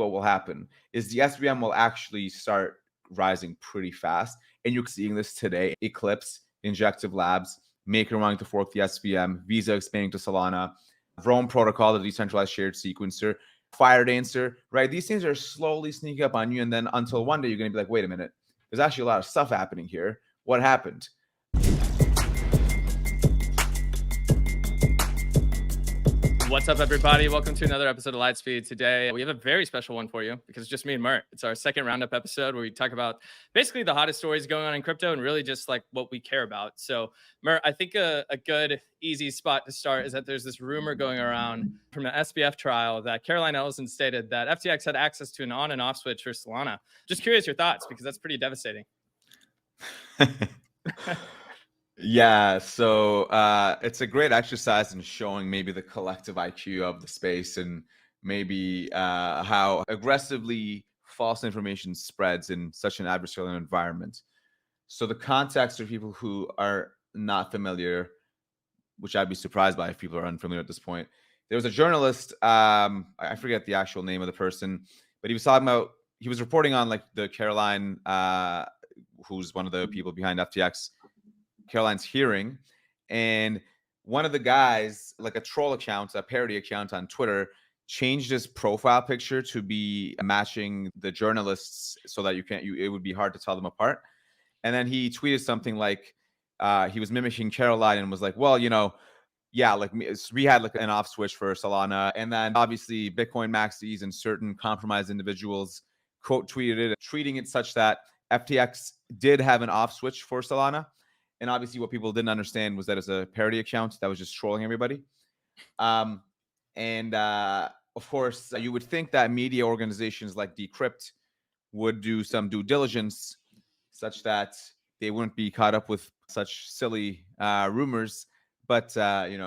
what will happen is the SVM will actually start rising pretty fast. And you're seeing this today. Eclipse, Injective Labs, Maker wanting to fork the SVM, Visa expanding to Solana, Rome Protocol, the decentralized shared sequencer, Firedancer, right? These things are slowly sneaking up on you. And then until one day you're going to be like, wait a minute, there's actually a lot of stuff happening here. What happened? What's up, everybody? Welcome to another episode of Lightspeed. Today, we have a very special one for you because it's just me and Mert. It's our second Roundup episode where we talk about basically the hottest stories going on in crypto and really just like what we care about. So, Mert, I think a good, easy spot to start is that there's this rumor going around from an SBF trial that Caroline Ellison stated that FTX had access to an on and off switch for Solana. Just curious your thoughts because that's pretty devastating. Yeah, so it's a great exercise in showing maybe the collective IQ of the space and maybe how aggressively false information spreads in such an adversarial environment. So the context for people who are not familiar, which I'd be surprised by if people are unfamiliar at this point. There was a journalist, I forget the actual name of the person, but he was talking about, he was reporting on like the Caroline, who's one of the people behind FTX, Caroline's hearing, and one of the guys, like a troll account, a parody account on Twitter, changed his profile picture to be matching the journalists so that it would be hard to tell them apart. And then he tweeted something like he was mimicking Caroline and was like, well, yeah, like we had like an off switch for Solana. And then obviously Bitcoin maxis and certain compromised individuals quote tweeted it, treating it such that FTX did have an off switch for Solana. And obviously what people didn't understand was that it's a parody account that was just trolling everybody. Of course, you would think that media organizations like Decrypt would do some due diligence such that they wouldn't be caught up with such silly rumors. But, I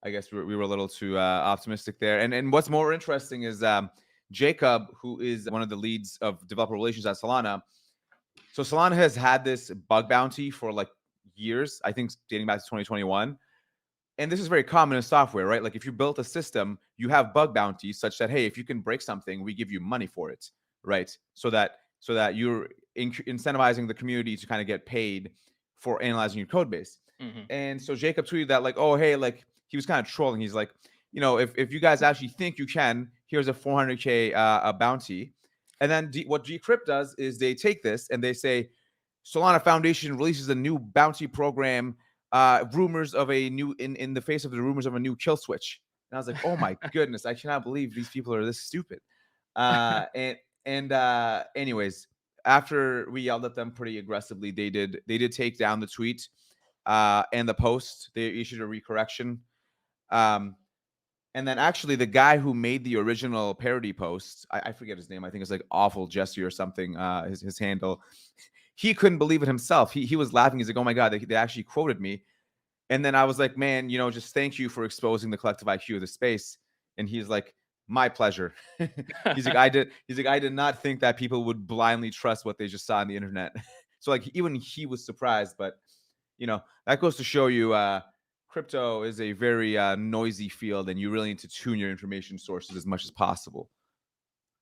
guess we were a little too optimistic there. And what's more interesting is Jacob, who is one of the leads of developer relations at Solana. So Solana has had this bug bounty for like years, I think dating back to 2021. And this is very common in software, right? Like if you built a system, you have bug bounties such that, hey, if you can break something, we give you money for it, right? So that you're incentivizing the community to kind of get paid for analyzing your code base. Mm-hmm. And so Jacob tweeted that like, oh, hey, like he was kind of trolling. He's like, if you guys actually think you can, here's a 400K a bounty. And then what Decrypt does is they take this and they say, Solana Foundation releases a new bounty program, rumors of a new, in the face of the rumors of a new kill switch. And I was like, oh my goodness, I cannot believe these people are this stupid. Anyways, after we yelled at them pretty aggressively, they did take down the tweet and the post. They issued a recorrection. And then actually the guy who made the original parody post, I forget his name. I think it's like Awful Jesse or something, his handle. He couldn't believe it himself. He was laughing. He's like, oh my God, they actually quoted me. And then I was like, man, just thank you for exposing the collective IQ of the space. And he's like, my pleasure. He's like, I did not think that people would blindly trust what they just saw on the internet. So like even he was surprised, but that goes to show you crypto is a very noisy field and you really need to tune your information sources as much as possible.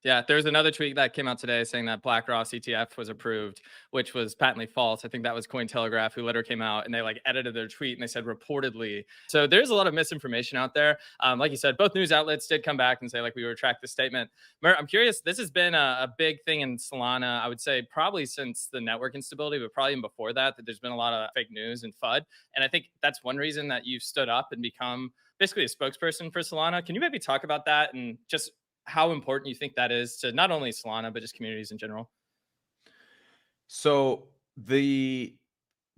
Yeah, there's another tweet that came out today saying that BlackRock ETF was approved, which was patently false. I think that was Cointelegraph who later came out and they like edited their tweet and they said reportedly. So there's a lot of misinformation out there. Like you said, both news outlets did come back and say like we retract the statement. Mert, I'm curious, this has been a big thing in Solana, I would say probably since the network instability, but probably even before that there's been a lot of fake news and FUD. And I think that's one reason that you've stood up and become basically a spokesperson for Solana. Can you maybe talk about that and just how important you think that is to not only Solana, but just communities in general? So the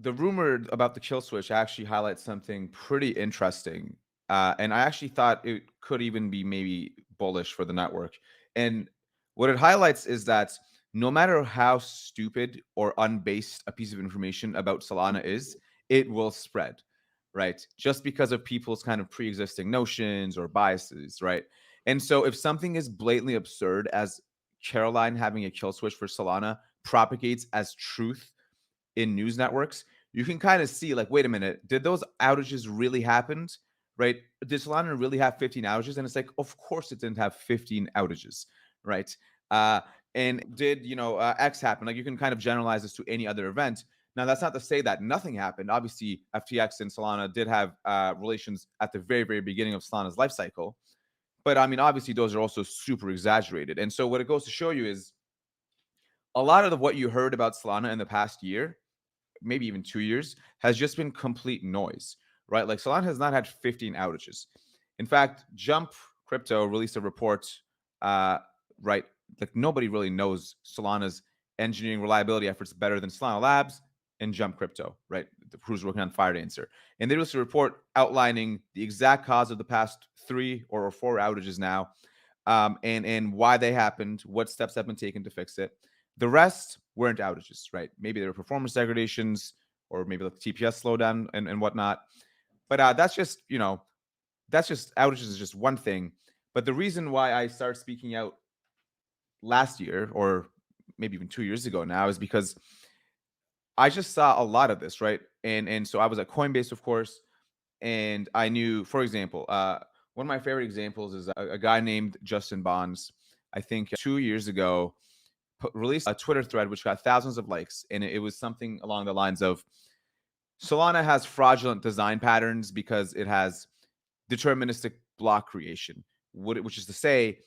rumor about the kill switch actually highlights something pretty interesting. And I actually thought it could even be maybe bullish for the network. And what it highlights is that no matter how stupid or unbased a piece of information about Solana is, it will spread, right? Just because of people's kind of pre-existing notions or biases, right? And so if something is blatantly absurd as Caroline having a kill switch for Solana propagates as truth in news networks, you can kind of see like, wait a minute, did those outages really happen, right? Did Solana really have 15 outages? And it's like, of course it didn't have 15 outages, right? Uh, and did X happen? Like you can kind of generalize this to any other event. Now that's not to say that nothing happened. Obviously, FTX and Solana did have relations at the very, very beginning of Solana's life cycle. But I mean, obviously, those are also super exaggerated. And so what it goes to show you is a lot of what you heard about Solana in the past year, maybe even 2 years, has just been complete noise, right? Like Solana has not had 15 outages. In fact, Jump Crypto released a report, right? Like nobody really knows Solana's engineering reliability efforts better than Solana Labs and Jump Crypto, right? Who's working on Firedancer. And they released a report outlining the exact cause of the past 3 or 4 outages now, and why they happened, what steps have been taken to fix it. The rest weren't outages, right? Maybe there were performance degradations or maybe like TPS slowdown and whatnot. But that's just, that's just outages is just one thing. But the reason why I started speaking out last year or maybe even 2 years ago now is because I just saw a lot of this, right? And so I was at Coinbase, of course, and I knew, for example, one of my favorite examples is a guy named Justin Bonds. I think 2 years ago, released a Twitter thread which got thousands of likes, and it was something along the lines of Solana has fraudulent design patterns because it has deterministic block creation, which is to say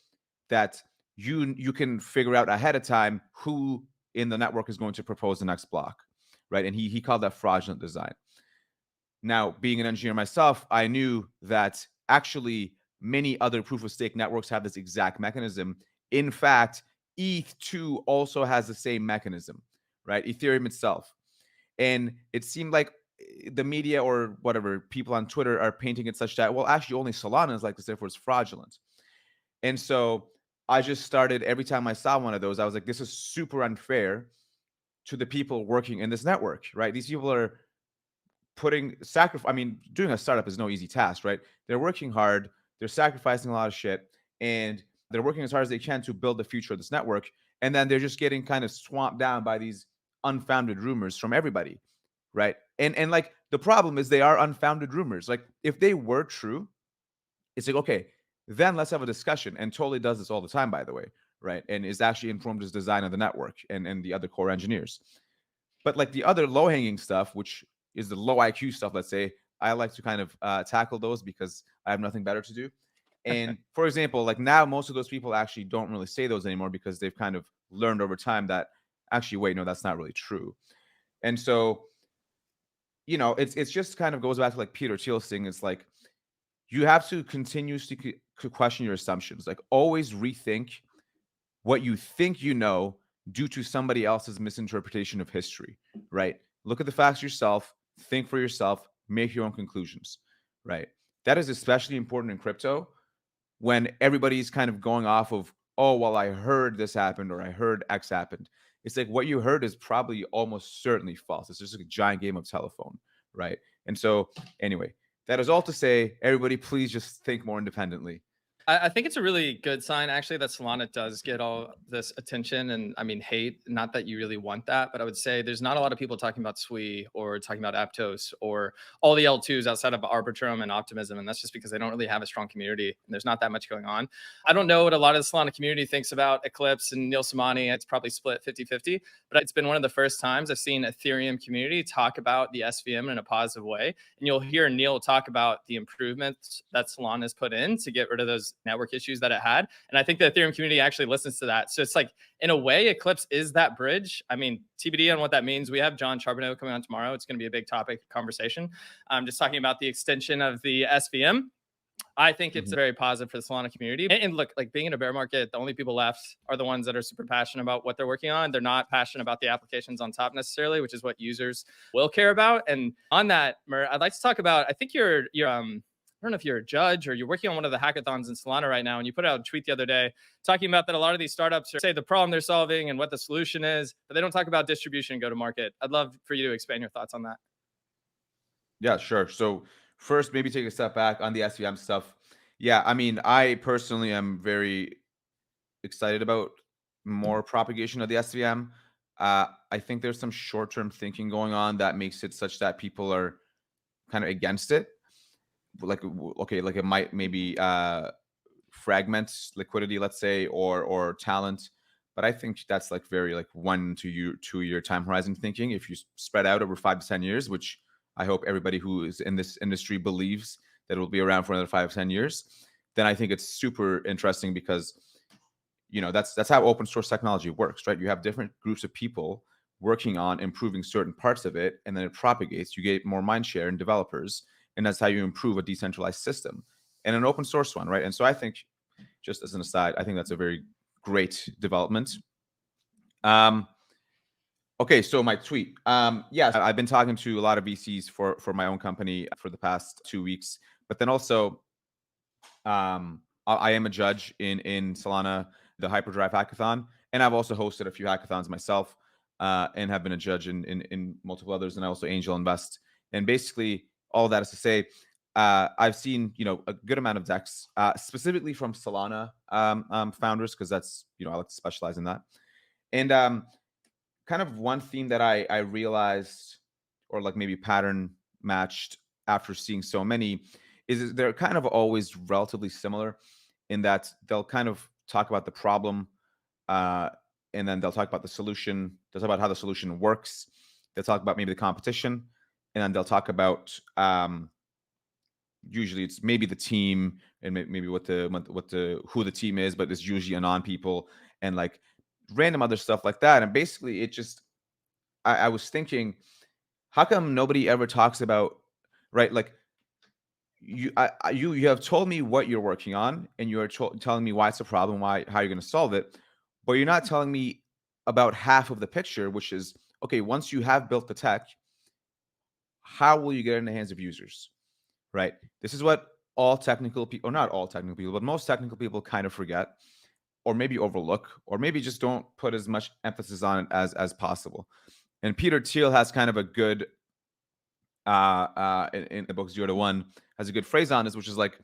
that you can figure out ahead of time who in the network is going to propose the next block, right? And he called that fraudulent design. Now, being an engineer myself, I knew that actually many other proof of stake networks have this exact mechanism. In fact, ETH2 also has the same mechanism, right? Ethereum itself. And it seemed like the media or whatever people on Twitter are painting it such that, well, actually only Solana is like this, therefore it's fraudulent. And so I just started, every time I saw one of those, I was like, this is super unfair to the people working in this network, right? These people are doing a startup is no easy task, right? They're working hard, they're sacrificing a lot of shit, and they're working as hard as they can to build the future of this network. And then they're just getting kind of swamped down by these unfounded rumors from everybody, right? And like the problem is they are unfounded rumors. Like if they were true, it's like, okay, then let's have a discussion. And totally does this all the time, by the way, right? And is actually informed his design of the network and the other core engineers. But like the other low hanging stuff, which is the low IQ stuff, let's say, I like to kind of tackle those because I have nothing better to do. And for example, like now most of those people actually don't really say those anymore because they've kind of learned over time that actually, wait, no, that's not really true. And so, it's just kind of goes back to like Peter Thiel's thing. It's like you have to continuously question your assumptions. Like always rethink what you think you know due to somebody else's misinterpretation of history, right? Look at the facts yourself, think for yourself, make your own conclusions, right? That is especially important in crypto when everybody's kind of going off of, oh, well, I heard this happened or I heard X happened. It's like what you heard is probably almost certainly false. It's just like a giant game of telephone, right? And so, anyway, that is all to say, everybody, please just think more independently. I think it's a really good sign, actually, that Solana does get all this attention and I mean hate. Not that you really want that, but I would say there's not a lot of people talking about SWI or talking about Aptos or all the L2s outside of Arbitrum and Optimism. And that's just because they don't really have a strong community and there's not that much going on. I don't know what a lot of the Solana community thinks about Eclipse and Neil Samani. It's probably split 50-50, but it's been one of the first times I've seen Ethereum community talk about the SVM in a positive way. And you'll hear Neil talk about the improvements that Solana has put in to get rid of those network issues that it had. And I think the Ethereum community actually listens to that. So it's like, in a way, Eclipse is that bridge. I mean, TBD on what that means. We have John Charbonneau coming on tomorrow. It's going to be a big topic of conversation. I'm just talking about the extension of the SVM. I think it's very positive for the Solana community. And look, like being in a bear market, the only people left are the ones that are super passionate about what they're working on. They're not passionate about the applications on top necessarily, which is what users will care about. And on that, Mert, I'd like to talk about, I think you're I don't know if you're a judge or you're working on one of the hackathons in Solana right now, and you put out a tweet the other day talking about that a lot of these startups say the problem they're solving and what the solution is, but they don't talk about distribution and go to market. I'd love for you to expand your thoughts on that. Yeah, sure. So first, maybe take a step back on the SVM stuff. Yeah, I mean, I personally am very excited about more propagation of the SVM. I think there's some short-term thinking going on that makes it such that people are kind of against it. Like, okay, like it might maybe fragment liquidity, let's say, or talent. But I think that's like very like 1 to 2 year time horizon thinking. If you spread out over 5 to 10 years, which I hope everybody who is in this industry believes that it will be around for another 5 to 10 years, then I think it's super interesting because, you know, that's how open source technology works, right? You have different groups of people working on improving certain parts of it, and then it propagates. You get more mind share in developers, and that's how you improve a decentralized system and an open source one, right? And so I think, just as an aside, I think that's a very great development. Okay, so my tweet. Yes, I've been talking to a lot of VCs for my own company for the past 2 weeks, but then also I am a judge in Solana, the Hyperdrive hackathon, and I've also hosted a few hackathons myself, and have been a judge in multiple others, and I also angel invest. And basically, all that is to say, I've seen, you know, a good amount of decks, specifically from Solana founders, because that's, you know, I like to specialize in that. And kind of one theme that I realized, or like maybe pattern matched after seeing so many, is they're kind of always relatively similar in that they'll kind of talk about the problem, uh, and then they'll talk about the solution. They'll talk about how the solution works. They'll talk about maybe the competition, and then they'll talk about usually it's maybe the team and maybe what the who the team is, but it's usually anon people and like random other stuff like that. And basically, it just I was thinking, how come nobody ever talks about, right? Like you have told me what you're working on, and you're telling me why it's a problem, how you're going to solve it, but you're not telling me about half of the picture, which is, okay, once you have built the tech, how will you get it in the hands of users, right? This is what all technical people, or not all technical people, but most technical people kind of forget, or maybe overlook, or maybe just don't put as much emphasis on it as possible. And Peter Thiel has kind of a good in the book 0 to 1 has a good phrase on this, which is like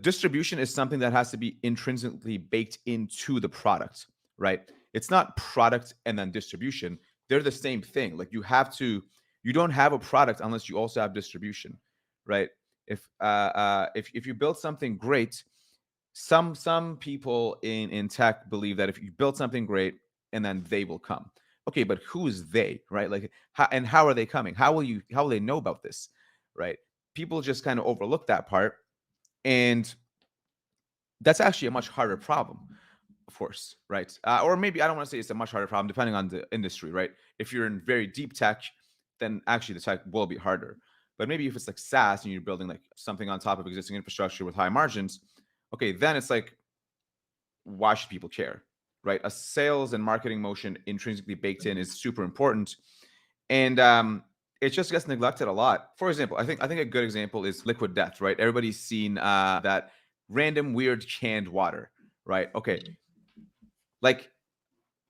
distribution is something that has to be intrinsically baked into the product, right? It's not product and then distribution. They're the same thing. Like you don't have a product unless you also have distribution, right? If you build something great, some people in tech believe that if you build something great and then they will come. Okay, but who is they, right? Like how are they coming? How will they know about this, right? People just kind of overlook that part, and that's actually a much harder problem, of course, right? Or maybe I don't want to say it's a much harder problem, depending on the industry, right? If you're in very deep tech, then actually the tech will be harder. But maybe if it's like SaaS and you're building like something on top of existing infrastructure with high margins, okay, then it's like, why should people care, right? A sales and marketing motion intrinsically baked in is super important, and it just gets neglected a lot. For example, I think a good example is liquid death, right? Everybody's seen that random weird canned water, right? Okay, like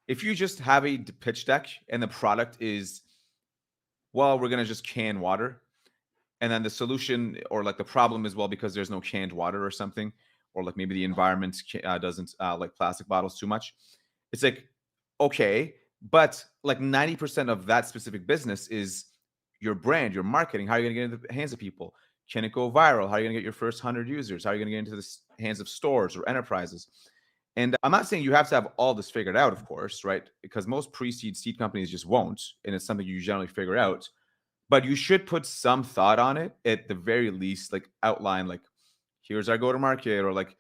if you just have a pitch deck and the product is, well, we're gonna just can water, and then the solution or like the problem is, well, because there's no canned water or something, or like maybe the environment doesn't like plastic bottles too much. It's like, okay, but like 90% of that specific business is your brand, your marketing. How are you going to get into the hands of people? Can it go viral? How are you going to get your first 100 users? How are you going to get into the hands of stores or enterprises? And I'm not saying you have to have all this figured out, of course, right? Because most pre-seed seed companies just won't, and it's something you generally figure out. But you should put some thought on it at the very least, like outline, like here's our go-to-market, or like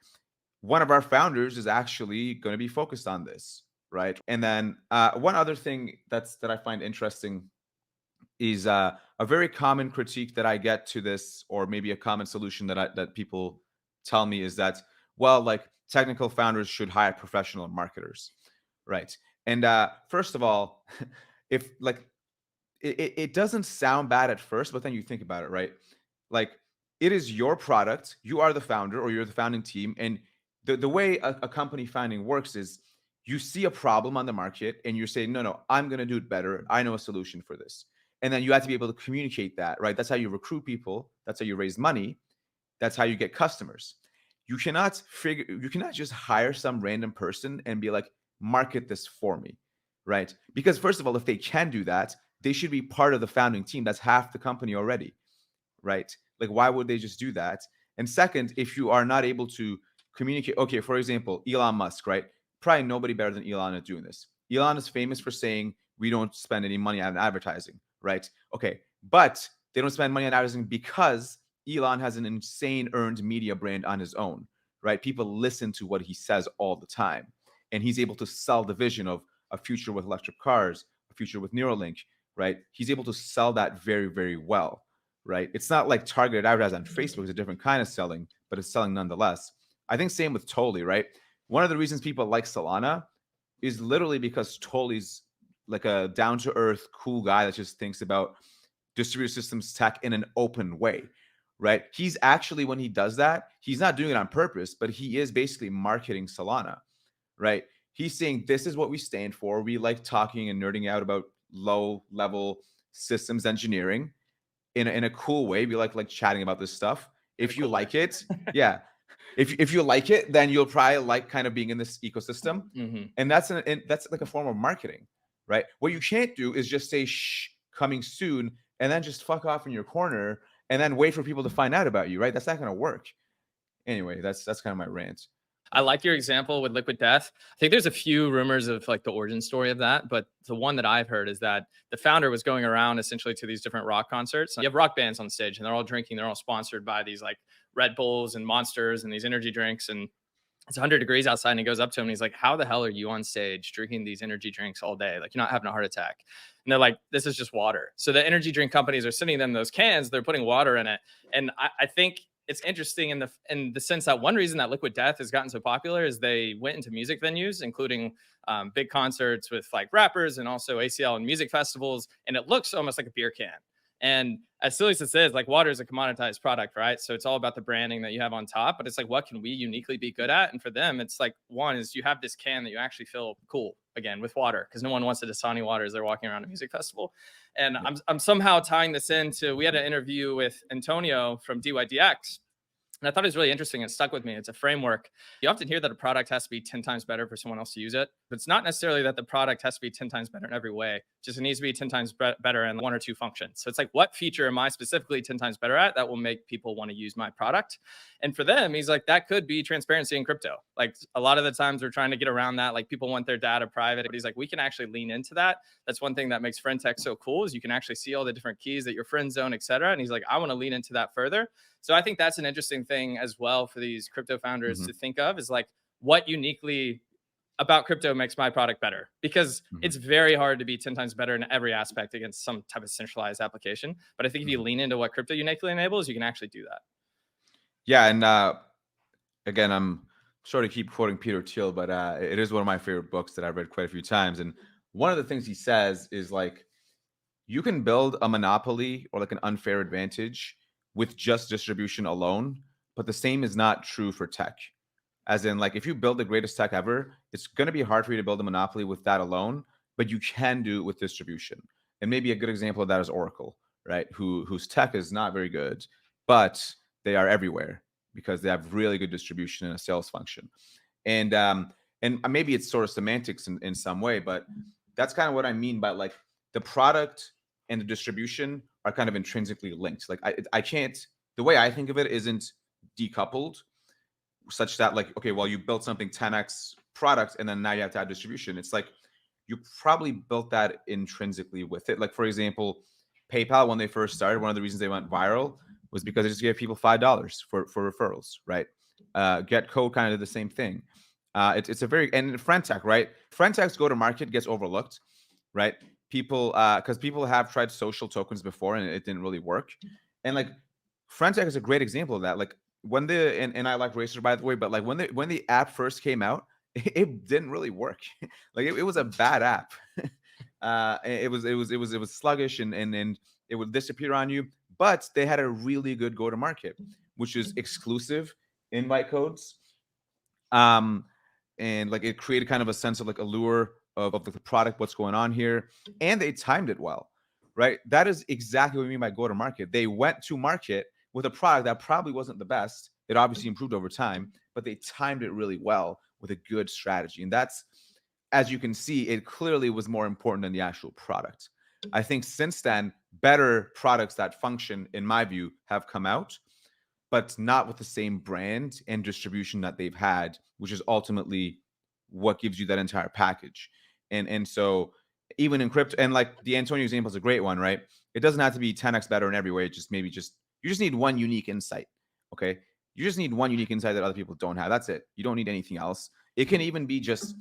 one of our founders is actually going to be focused on this, right? And then one other thing that I find interesting is a very common critique that I get to this, or maybe a common solution that people tell me is that, well, like technical founders should hire professional marketers, right? And first of all, if like it doesn't sound bad at first, but then you think about it, right? Like it is your product, you are the founder or you're the founding team, and the way a company founding works is you see a problem on the market and you're saying, no, I'm going to do it better. I know a solution for this. And then you have to be able to communicate that, right? That's how you recruit people. That's how you raise money. That's how you get customers. You cannot just hire some random person and be like, market this for me, right? Because first of all, if they can do that, they should be part of the founding team. That's half the company already, right? Like, why would they just do that? And second, if you are not able to communicate. Okay, for example, Elon Musk, right? Probably nobody better than Elon at doing this. Elon is famous for saying we don't spend any money on advertising, right? Okay, but they don't spend money on advertising because Elon has an insane earned media brand on his own, right? People listen to what he says all the time, and he's able to sell the vision of a future with electric cars, a future with Neuralink, right? He's able to sell that very, very well, right? It's not like targeted advertising on Facebook is a different kind of selling, but it's selling nonetheless. I think same with Toly, right? One of the reasons people like Solana is literally because Toly's like a down to earth, cool guy that just thinks about distributed systems tech in an open way, right? He's actually, when he does that, he's not doing it on purpose, but he is basically marketing Solana, right? He's saying this is what we stand for. We like talking and nerding out about low level systems engineering in a cool way. We like chatting about this stuff. If you like it, yeah. If you like it, then you'll probably like kind of being in this ecosystem, and that's like a form of marketing, right? What you can't do is just say shh, coming soon, and then just fuck off in your corner and then wait for people to find out about you, right? That's not going to work. Anyway, that's kind of my rant. I like your example with Liquid Death. I think there's a few rumors of like the origin story of that, but the one that I've heard is that the founder was going around essentially to these different rock concerts. You have rock bands on stage and they're all drinking, they're all sponsored by these like Red Bulls and Monsters and these energy drinks, and it's 100 degrees outside, and he goes up to him and he's like, how the hell are you on stage drinking these energy drinks all day? Like, you're not having a heart attack. And they're like, this is just water. So the energy drink companies are sending them those cans, they're putting water in it. And I think it's interesting in the sense that one reason that Liquid Death has gotten so popular is they went into music venues, including big concerts with like rappers and also ACL and music festivals, and it looks almost like a beer can. And as silly as it is, like, water is a commoditized product, right? So it's all about the branding that you have on top, but it's like, what can we uniquely be good at? And for them, it's like, one is you have this can that you actually feel cool again with water, because no one wants a Dasani water as they're walking around a music festival. And I'm somehow tying this into, we had an interview with Antonio from DYDX. And I thought it was really interesting. It stuck with me. It's a framework. You often hear that a product has to be 10 times better for someone else to use it. But it's not necessarily that the product has to be 10 times better in every way. Just it needs to be 10 times better in one or two functions. So it's like, what feature am I specifically 10 times better at that will make people want to use my product? And for them, he's like, that could be transparency in crypto. Like, a lot of the times we're trying to get around that. Like, people want their data private. But he's like, we can actually lean into that. That's one thing that makes friend tech so cool, is you can actually see all the different keys that your friends own, et cetera. And he's like, I want to lean into that further. So I think that's an interesting thing as well for these crypto founders to think of, is like, what uniquely about crypto makes my product better? Because it's very hard to be 10 times better in every aspect against some type of centralized application. But I think if you lean into what crypto uniquely enables, you can actually do that. Yeah. And again, I'm sure to keep quoting Peter Thiel, but it is one of my favorite books that I've read quite a few times. And one of the things he says is like, you can build a monopoly or like an unfair advantage with just distribution alone, but the same is not true for tech. As in, like, if you build the greatest tech ever, it's going to be hard for you to build a monopoly with that alone, but you can do it with distribution. And maybe a good example of that is Oracle, right? Whose tech is not very good, but they are everywhere because they have really good distribution and a sales function. And maybe it's sort of semantics in some way, but that's kind of what I mean by, like, the product and the distribution are kind of intrinsically linked. Like, I can't, the way I think of it isn't decoupled, such that, like, okay, well, you built something 10x product and then now you have to add distribution. It's like, you probably built that intrinsically with it. Like, for example, PayPal, when they first started, one of the reasons they went viral was because they just gave people $5 for referrals, right? GetCode kind of did the same thing. It's a very, and Friendtech, right? Friendtech's go to market gets overlooked, right? People, because people have tried social tokens before and it didn't really work. And like, Friendtech is a great example of that. Like, when and I like Racer, by the way, but like, when the app first came out, it didn't really work. Like, it was a bad app. It was sluggish and it would disappear on you. But they had a really good go to market, which is exclusive invite codes. And like, it created kind of a sense of like allure of the product, what's going on here, and they timed it well, right? That is exactly what we mean by go to market. They went to market with a product that probably wasn't the best. It obviously improved over time, but they timed it really well with a good strategy. And that's, as you can see, it clearly was more important than the actual product. I think since then, better products that function, in my view, have come out. but not with the same brand and distribution that they've had, which is ultimately what gives you that entire package. And so even in crypto, and like the Antonio example is a great one, right? It doesn't have to be 10x better in every way. It just maybe just you just need one unique insight. Okay. You just need one unique insight that other people don't have. That's it. You don't need anything else. It can even be just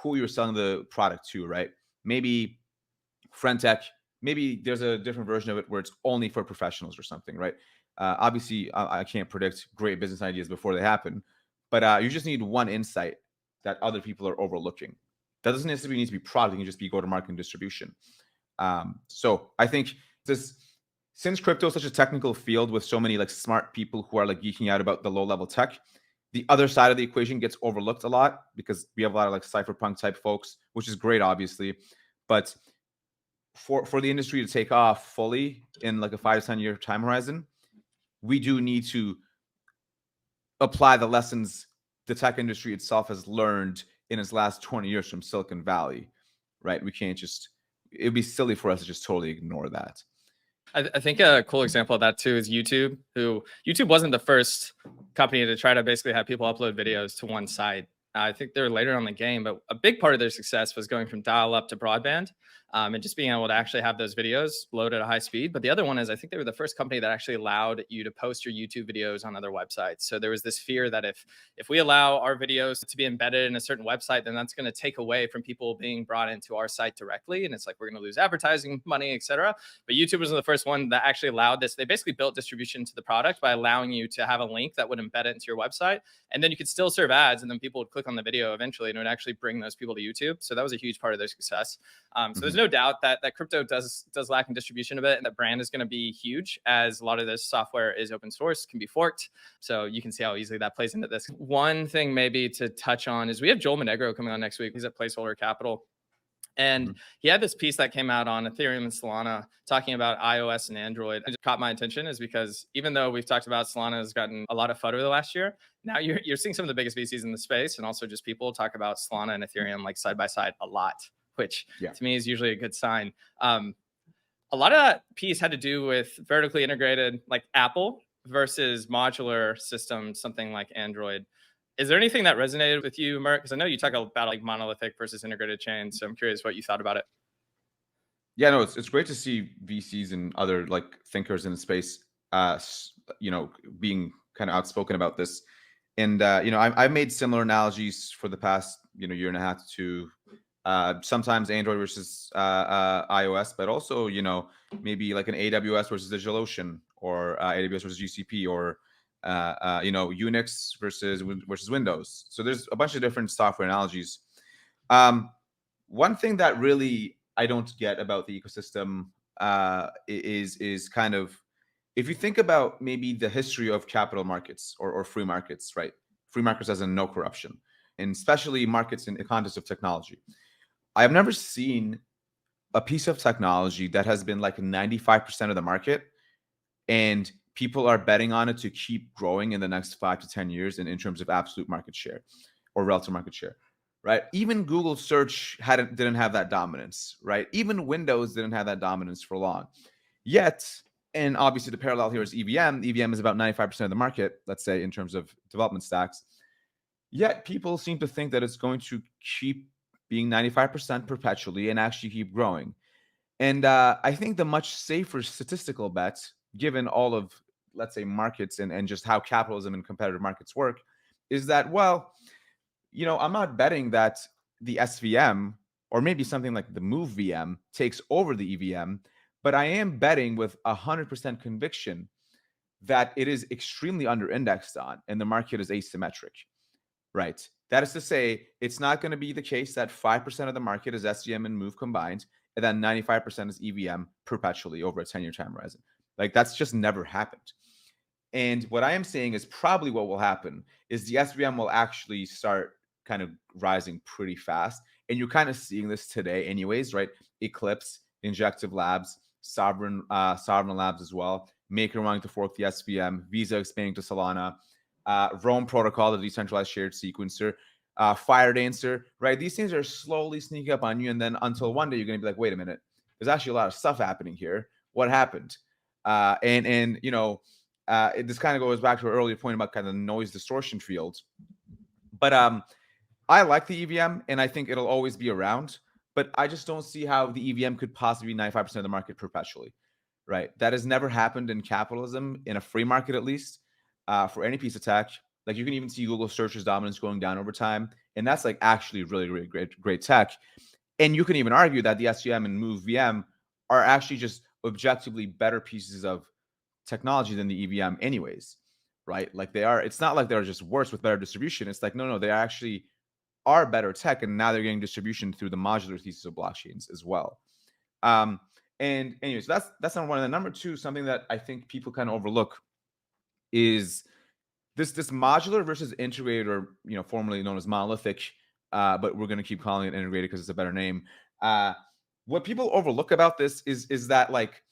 who you're selling the product to, right? Maybe friend tech, maybe there's a different version of it where it's only for professionals or something, right? Obviously, I can't predict great business ideas before they happen, but you just need one insight that other people are overlooking. That doesn't necessarily need to be product; it can just be go-to-market and distribution. So I think this, since crypto is such a technical field with so many like smart people who are like geeking out about the low-level tech, the other side of the equation gets overlooked a lot because we have a lot of like cypherpunk type folks, which is great, obviously, but for the industry to take off fully in like a 5 to 10 year time horizon, we do need to apply the lessons the tech industry itself has learned in its last 20 years from Silicon Valley, right? We can't just, it'd be silly for us to just totally ignore that. I think a cool example of that too is YouTube. YouTube wasn't the first company to try to basically have people upload videos to one site. I think they're later on the game, but a big part of their success was going from dial up to broadband, and just being able to actually have those videos load at a high speed. But the other one is I think they were the first company that actually allowed you to post your YouTube videos on other websites. So there was this fear that if we allow our videos to be embedded in a certain website, then that's going to take away from people being brought into our site directly, and it's like we're going to lose advertising money, etc. But YouTube was the first one that actually allowed this. They basically built distribution to the product by allowing you to have a link that would embed it into your website, and then you could still serve ads, and then people would click on the video eventually, and it would actually bring those people to YouTube. So that was a huge part of their success. So there's no doubt that crypto does lack in distribution a bit, and that brand is going to be huge as a lot of this software is open source, can be forked. So you can see how easily that plays into this. One thing maybe to touch on is we have Joel Monegro coming on next week. He's at Placeholder Capital. And he had this piece that came out on Ethereum and Solana talking about iOS and Android. It caught my attention is because even though we've talked about Solana has gotten a lot of fodder the last year, now you're seeing some of the biggest VCs in the space and also just people talk about Solana and Ethereum like side by side a lot, which to me is usually a good sign. A lot of that piece had to do with vertically integrated like Apple versus modular systems, something like Android. Is there anything that resonated with you, Mert? Because I know you talk about like monolithic versus integrated chains. So I'm curious what you thought about it. Yeah, no, it's great to see VCs and other like thinkers in the space, being kind of outspoken about this. And I've made similar analogies for the past year and a half to sometimes Android versus iOS, but also maybe like an AWS versus DigitalOcean, or AWS versus GCP, or Unix versus Windows. So there's a bunch of different software analogies. One thing that really I don't get about the ecosystem is kind of, if you think about maybe the history of capital markets or free markets, right? Free markets as in no corruption, and especially markets in the context of technology. I have never seen a piece of technology that has been like 95% of the market and people are betting on it to keep growing in the next 5 to 10 years in terms of absolute market share or relative market share, right? Even Google search didn't have that dominance, right? Even Windows didn't have that dominance for long. Yet, and obviously the parallel here is EVM. EVM is about 95% of the market, let's say, in terms of development stacks. Yet people seem to think that it's going to keep being 95% perpetually and actually keep growing. And I think the much safer statistical bet, given all of, let's say, markets and just how capitalism and competitive markets work, is that, well, I'm not betting that the SVM or maybe something like the Move VM takes over the EVM, but I am betting with 100% conviction that it is extremely under-indexed on and the market is asymmetric, right? That is to say, it's not going to be the case that 5% of the market is SVM and Move combined, and then 95% is EVM perpetually over a 10-year time horizon. Like, that's just never happened. And what I am saying is probably what will happen is the SVM will actually start kind of rising pretty fast. And you're kind of seeing this today anyways, right? Eclipse, Injective Labs, Sovereign Labs as well, Maker wanting to fork the SVM, Visa expanding to Solana, Rome Protocol, the decentralized shared sequencer, FireDancer, right? These things are slowly sneaking up on you. And then until one day you're going to be like, wait a minute, there's actually a lot of stuff happening here. What happened? And this kind of goes back to our earlier point about kind of the noise distortion fields. But I like the EVM, and I think it'll always be around. But I just don't see how the EVM could possibly be 95% of the market perpetually, right? That has never happened in capitalism, in a free market at least, for any piece of tech. Like you can even see Google search's dominance going down over time, and that's like actually really, really great tech. And you can even argue that the SVM and Move VM are actually just objectively better pieces of technology than the EVM, anyways, right? Like they are. It's not like they're just worse with better distribution. It's like no, they actually are better tech, and now they're getting distribution through the modular thesis of blockchains as well. And anyways, that's number one. And then number two, something that I think people kind of overlook is this modular versus integrated, or formerly known as monolithic, but we're going to keep calling it integrated because it's a better name. What people overlook about this is that like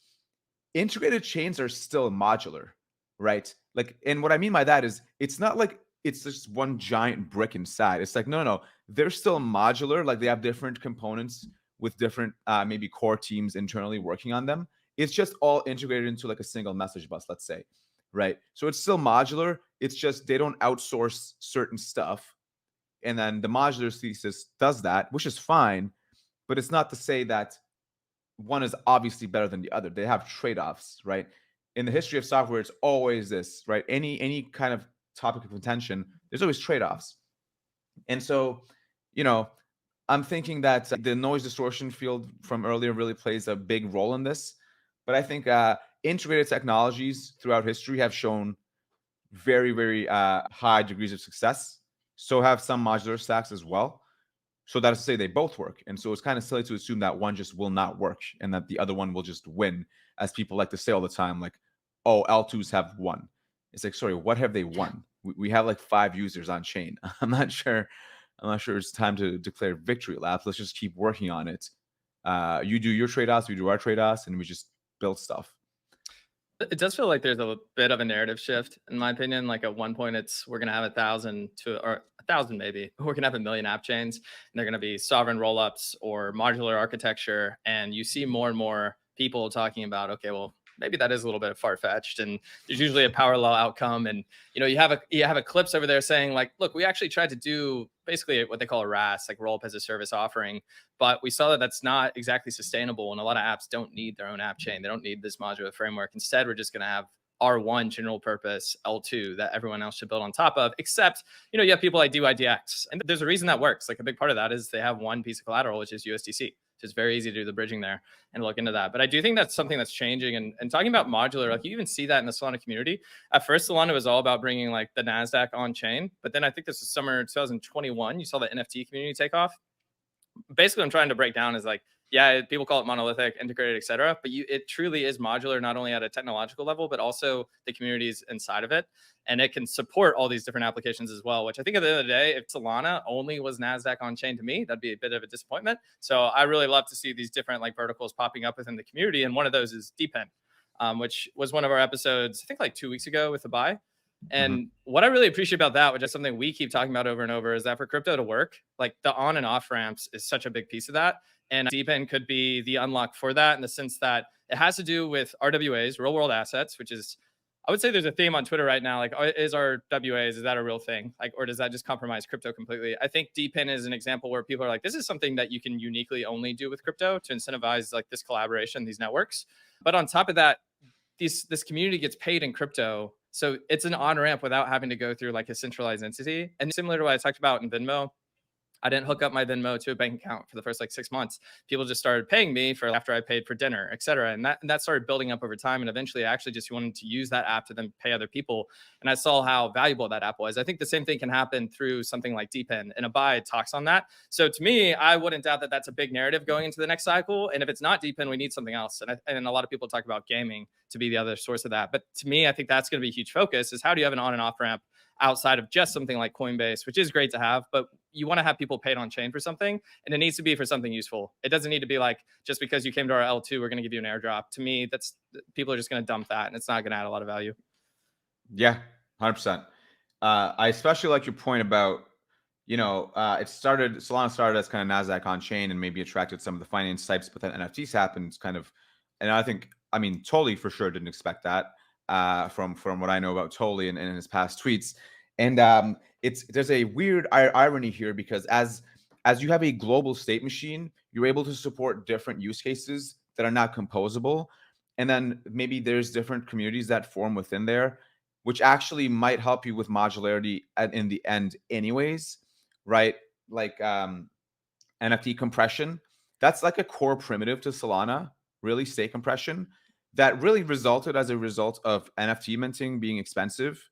integrated chains are still modular, right? Like, and what I mean by that is it's not like it's just one giant brick inside. It's like, no, they're still modular. Like they have different components with different maybe core teams internally working on them. It's just all integrated into like a single message bus, let's say, right? So it's still modular. It's just they don't outsource certain stuff. And then the modular thesis does that, which is fine, but it's not to say that one is obviously better than the other. They have trade-offs, right? In the history of software, it's always this, right? Any kind of topic of contention, there's always trade-offs. And so, I'm thinking that the noise distortion field from earlier really plays a big role in this. But I think integrated technologies throughout history have shown very, very high degrees of success. So have some modular stacks as well. So that's to say they both work. And so it's kind of silly to assume that one just will not work and that the other one will just win, as people like to say all the time, like, oh, L2s have won. It's like, sorry, what have they won? We have like 5 users on chain. I'm not sure it's time to declare victory laps. Let's just keep working on it. You do your trade-offs, we do our trade-offs, and we just build stuff. It does feel like there's a bit of a narrative shift, in my opinion. Like at one point, we're going to have 1,000 to, or 1,000 maybe. We're going to have 1 million app chains, and they're going to be sovereign rollups or modular architecture. And you see more and more people talking about, okay, well, maybe that is a little bit far-fetched, and there's usually a power law outcome. And you have a clips over there saying like, look, we actually tried to do basically what they call a RaaS, like roll up as a service offering, but we saw that that's not exactly sustainable, and a lot of apps don't need their own app chain. They don't need this modular framework. Instead, we're just going to have R1 general purpose L2 that everyone else should build on top of, except you have people like DYDX, and there's a reason that works. Like a big part of that is they have one piece of collateral, which is USDC. It's very easy to do the bridging there and look into that. But I do think that's something that's changing. And talking about modular, like you even see that in the Solana community. At first, Solana was all about bringing like the NASDAQ on chain. But then I think this was summer 2021. You saw the NFT community take off. Basically, what I'm trying to break down is like, yeah, people call it monolithic, integrated, et cetera. But it truly is modular, not only at a technological level, but also the communities inside of it. And it can support all these different applications as well, which I think at the end of the day, if Solana only was NASDAQ on chain, to me, that'd be a bit of a disappointment. So I really love to see these different like verticals popping up within the community. And one of those is DePIN, which was one of our episodes, I think like 2 weeks ago with the buy. And what I really appreciate about that, which is something we keep talking about over and over, is that for crypto to work, like the on and off ramps is such a big piece of that. And DePIN could be the unlock for that, in the sense that it has to do with RWAs, real world assets, which is, I would say there's a theme on Twitter right now. Like, is RWAs, is that a real thing? Like, or does that just compromise crypto completely? I think DePIN is an example where people are like, this is something that you can uniquely only do with crypto to incentivize like this collaboration, these networks. But on top of that, this community gets paid in crypto. So it's an on-ramp without having to go through like a centralized entity. And similar to what I talked about in Venmo, I didn't hook up my Venmo to a bank account for the first like 6 months. People just started paying me for after I paid for dinner, et cetera. And that started building up over time. And eventually I actually just wanted to use that app to then pay other people. And I saw how valuable that app was. I think the same thing can happen through something like DePIN, and Abide talks on that. So to me, I wouldn't doubt that that's a big narrative going into the next cycle. And if it's not DePIN, we need something else. And a lot of people talk about gaming to be the other source of that. But to me, I think that's going to be a huge focus, is how do you have an on and off ramp outside of just something like Coinbase, which is great to have, but you want to have people paid on chain for something, and it needs to be for something useful. It doesn't need to be like, just because you came to our L2, we're going to give you an airdrop. To me, that's, people are just going to dump that, and it's not going to add a lot of value. Yeah, 100%. I especially like your point about, Solana started as kind of NASDAQ on chain and maybe attracted some of the finance types, but then NFTs happened kind of, and I think, totally for sure didn't expect that. from what I know about Toly and his past tweets. And there's a weird irony here, because as you have a global state machine, you're able to support different use cases that are not composable. And then maybe there's different communities that form within there, which actually might help you with modularity in the end anyways, right? Like NFT compression. That's like a core primitive to Solana, really, state compression, that really resulted as a result of NFT minting being expensive.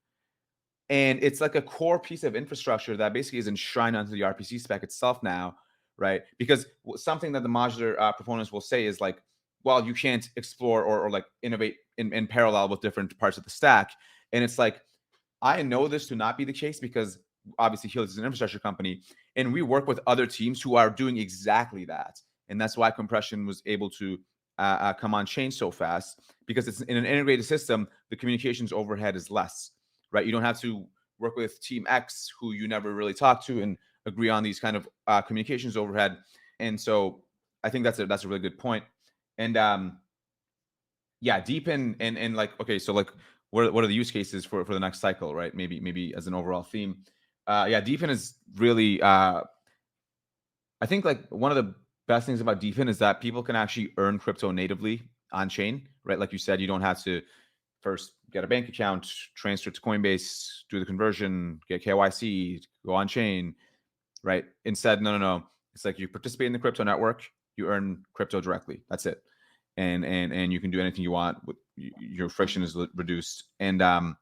And it's like a core piece of infrastructure that basically is enshrined onto the RPC spec itself now, right? Because something that the modular proponents will say is like, well, you can't explore or like innovate in parallel with different parts of the stack. And it's like, I know this to not be the case, because obviously Thiel is an infrastructure company, and we work with other teams who are doing exactly that. And that's why compression was able to come on chain so fast, because it's in an integrated system. The communications overhead is less, right? You don't have to work with team X, who you never really talk to, and agree on these kind of communications overhead. And so I think that's a really good point. And yeah, DePIN and like, okay, so like, what are the use cases for the next cycle, right? Maybe as an overall theme. Yeah, DePIN is really I think like one of the best things about DePIN is that people can actually earn crypto natively on chain, right? Like you said, you don't have to first get a bank account, transfer to Coinbase, do the conversion, get KYC, go on chain, right? Instead, no. It's like you participate in the crypto network, you earn crypto directly. That's it. And you can do anything you want. Your friction is reduced. And I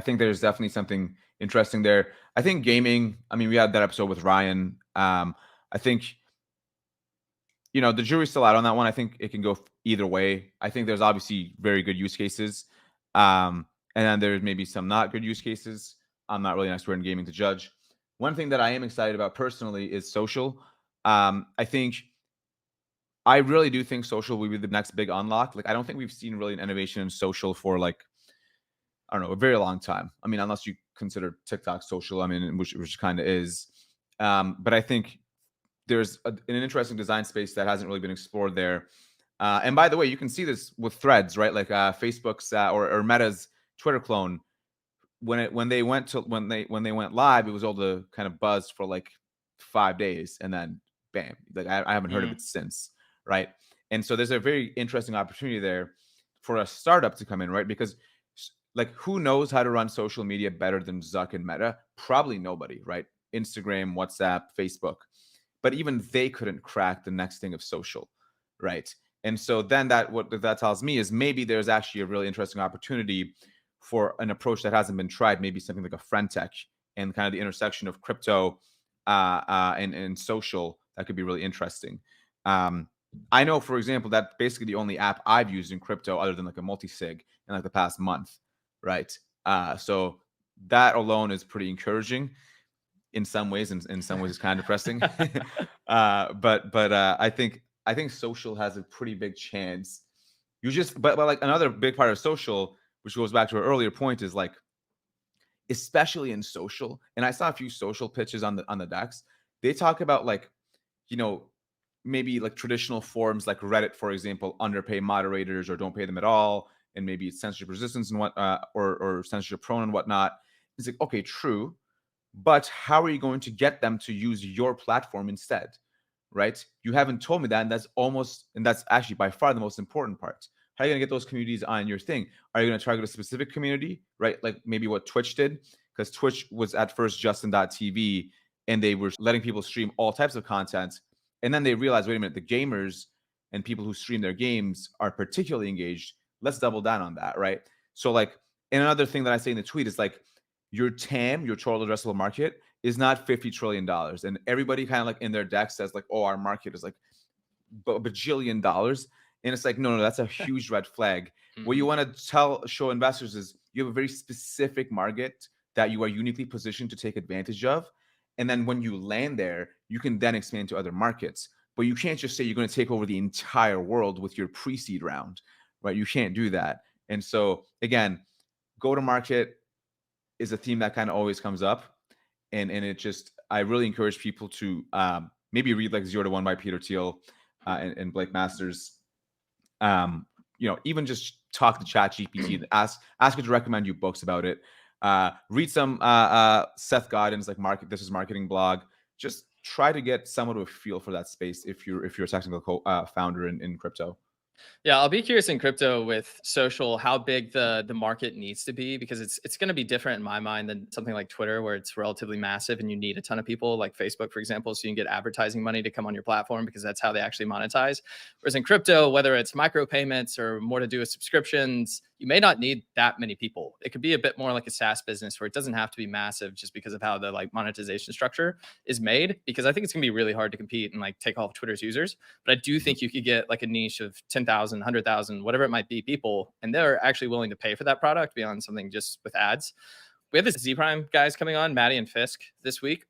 think there's definitely something interesting there. I think gaming, I mean, we had that episode with Ryan. I think, the jury's still out on that one. I think it can go either way. I think there's obviously very good use cases. And then there's maybe some not good use cases. I'm not really an expert in gaming to judge. One thing that I am excited about personally is social. I really do think social will be the next big unlock. Like, I don't think we've seen really an innovation in social for like, I don't know, a very long time. I mean, unless you consider TikTok social, I mean, which kind of is. But I think there's an interesting design space that hasn't really been explored there. And by the way, you can see this with threads, right? Like Facebook's or Meta's Twitter clone. When they went live, it was all the kind of buzz for like 5 days, and then bam, like I haven't heard of it since, right? And so there's a very interesting opportunity there for a startup to come in, right? Because like, who knows how to run social media better than Zuck and Meta? Probably nobody, right? Instagram, WhatsApp, Facebook. But even they couldn't crack the next thing of social, right? And so then what that tells me is maybe there's actually a really interesting opportunity for an approach that hasn't been tried, maybe something like a friend tech, and kind of the intersection of crypto and social. That could be really interesting. I know, for example, that basically the only app I've used in crypto other than like a multi-sig in like the past month, right? So that alone is pretty encouraging in some ways, and in some ways it's kind of depressing. But I think social has a pretty big chance. But like another big part of social, which goes back to our earlier point, is like, especially in social, and I saw a few social pitches on the decks. They talk about like, maybe like traditional forums like Reddit, for example, underpay moderators or don't pay them at all, and maybe it's censorship resistance and or censorship prone and whatnot. It's like, okay, true, but how are you going to get them to use your platform instead, right? You haven't told me that, and that's actually by far the most important part. How are you going to get those communities on your thing? Are you going to target a specific community, right? Like maybe what Twitch did, because Twitch was at first Justin.tv, and they were letting people stream all types of content. And then they realized, wait a minute, the gamers and people who stream their games are particularly engaged. Let's double down on that, right? So like, and another thing that I say in the tweet is like, your TAM, your total addressable market, is not $50 trillion. And everybody kind of like in their deck says like, oh, our market is like bajillion dollars. And it's like, no, that's a huge red flag. What you want to show investors is you have a very specific market that you are uniquely positioned to take advantage of. And then when you land there, you can then expand to other markets. But you can't just say you're going to take over the entire world with your pre-seed round, right? You can't do that. And so again, go to market is a theme that kind of always comes up. And it just, I really encourage people to maybe read like 0 to 1 by Peter Thiel and Blake Masters. even just talk to chat GPT, ask it to recommend you books about it. Read some Seth Godin's like This is Marketing blog. Just try to get somewhat of a feel for that space if you're a technical founder in crypto. Yeah, I'll be curious in crypto with social how big the market needs to be, because it's going to be different in my mind than something like Twitter, where it's relatively massive and you need a ton of people, like Facebook, for example, so you can get advertising money to come on your platform because that's how they actually monetize. Whereas in crypto, whether it's micropayments or more to do with subscriptions, you may not need that many people. It could be a bit more like a SaaS business where it doesn't have to be massive just because of how the like monetization structure is made, because I think it's going to be really hard to compete and like take off Twitter's users. But I do think you could get like a niche of 10,000, 100,000, whatever it might be, people, and they're actually willing to pay for that product beyond something just with ads. We have the Z Prime guys coming on, Maddie and Fisk, this week.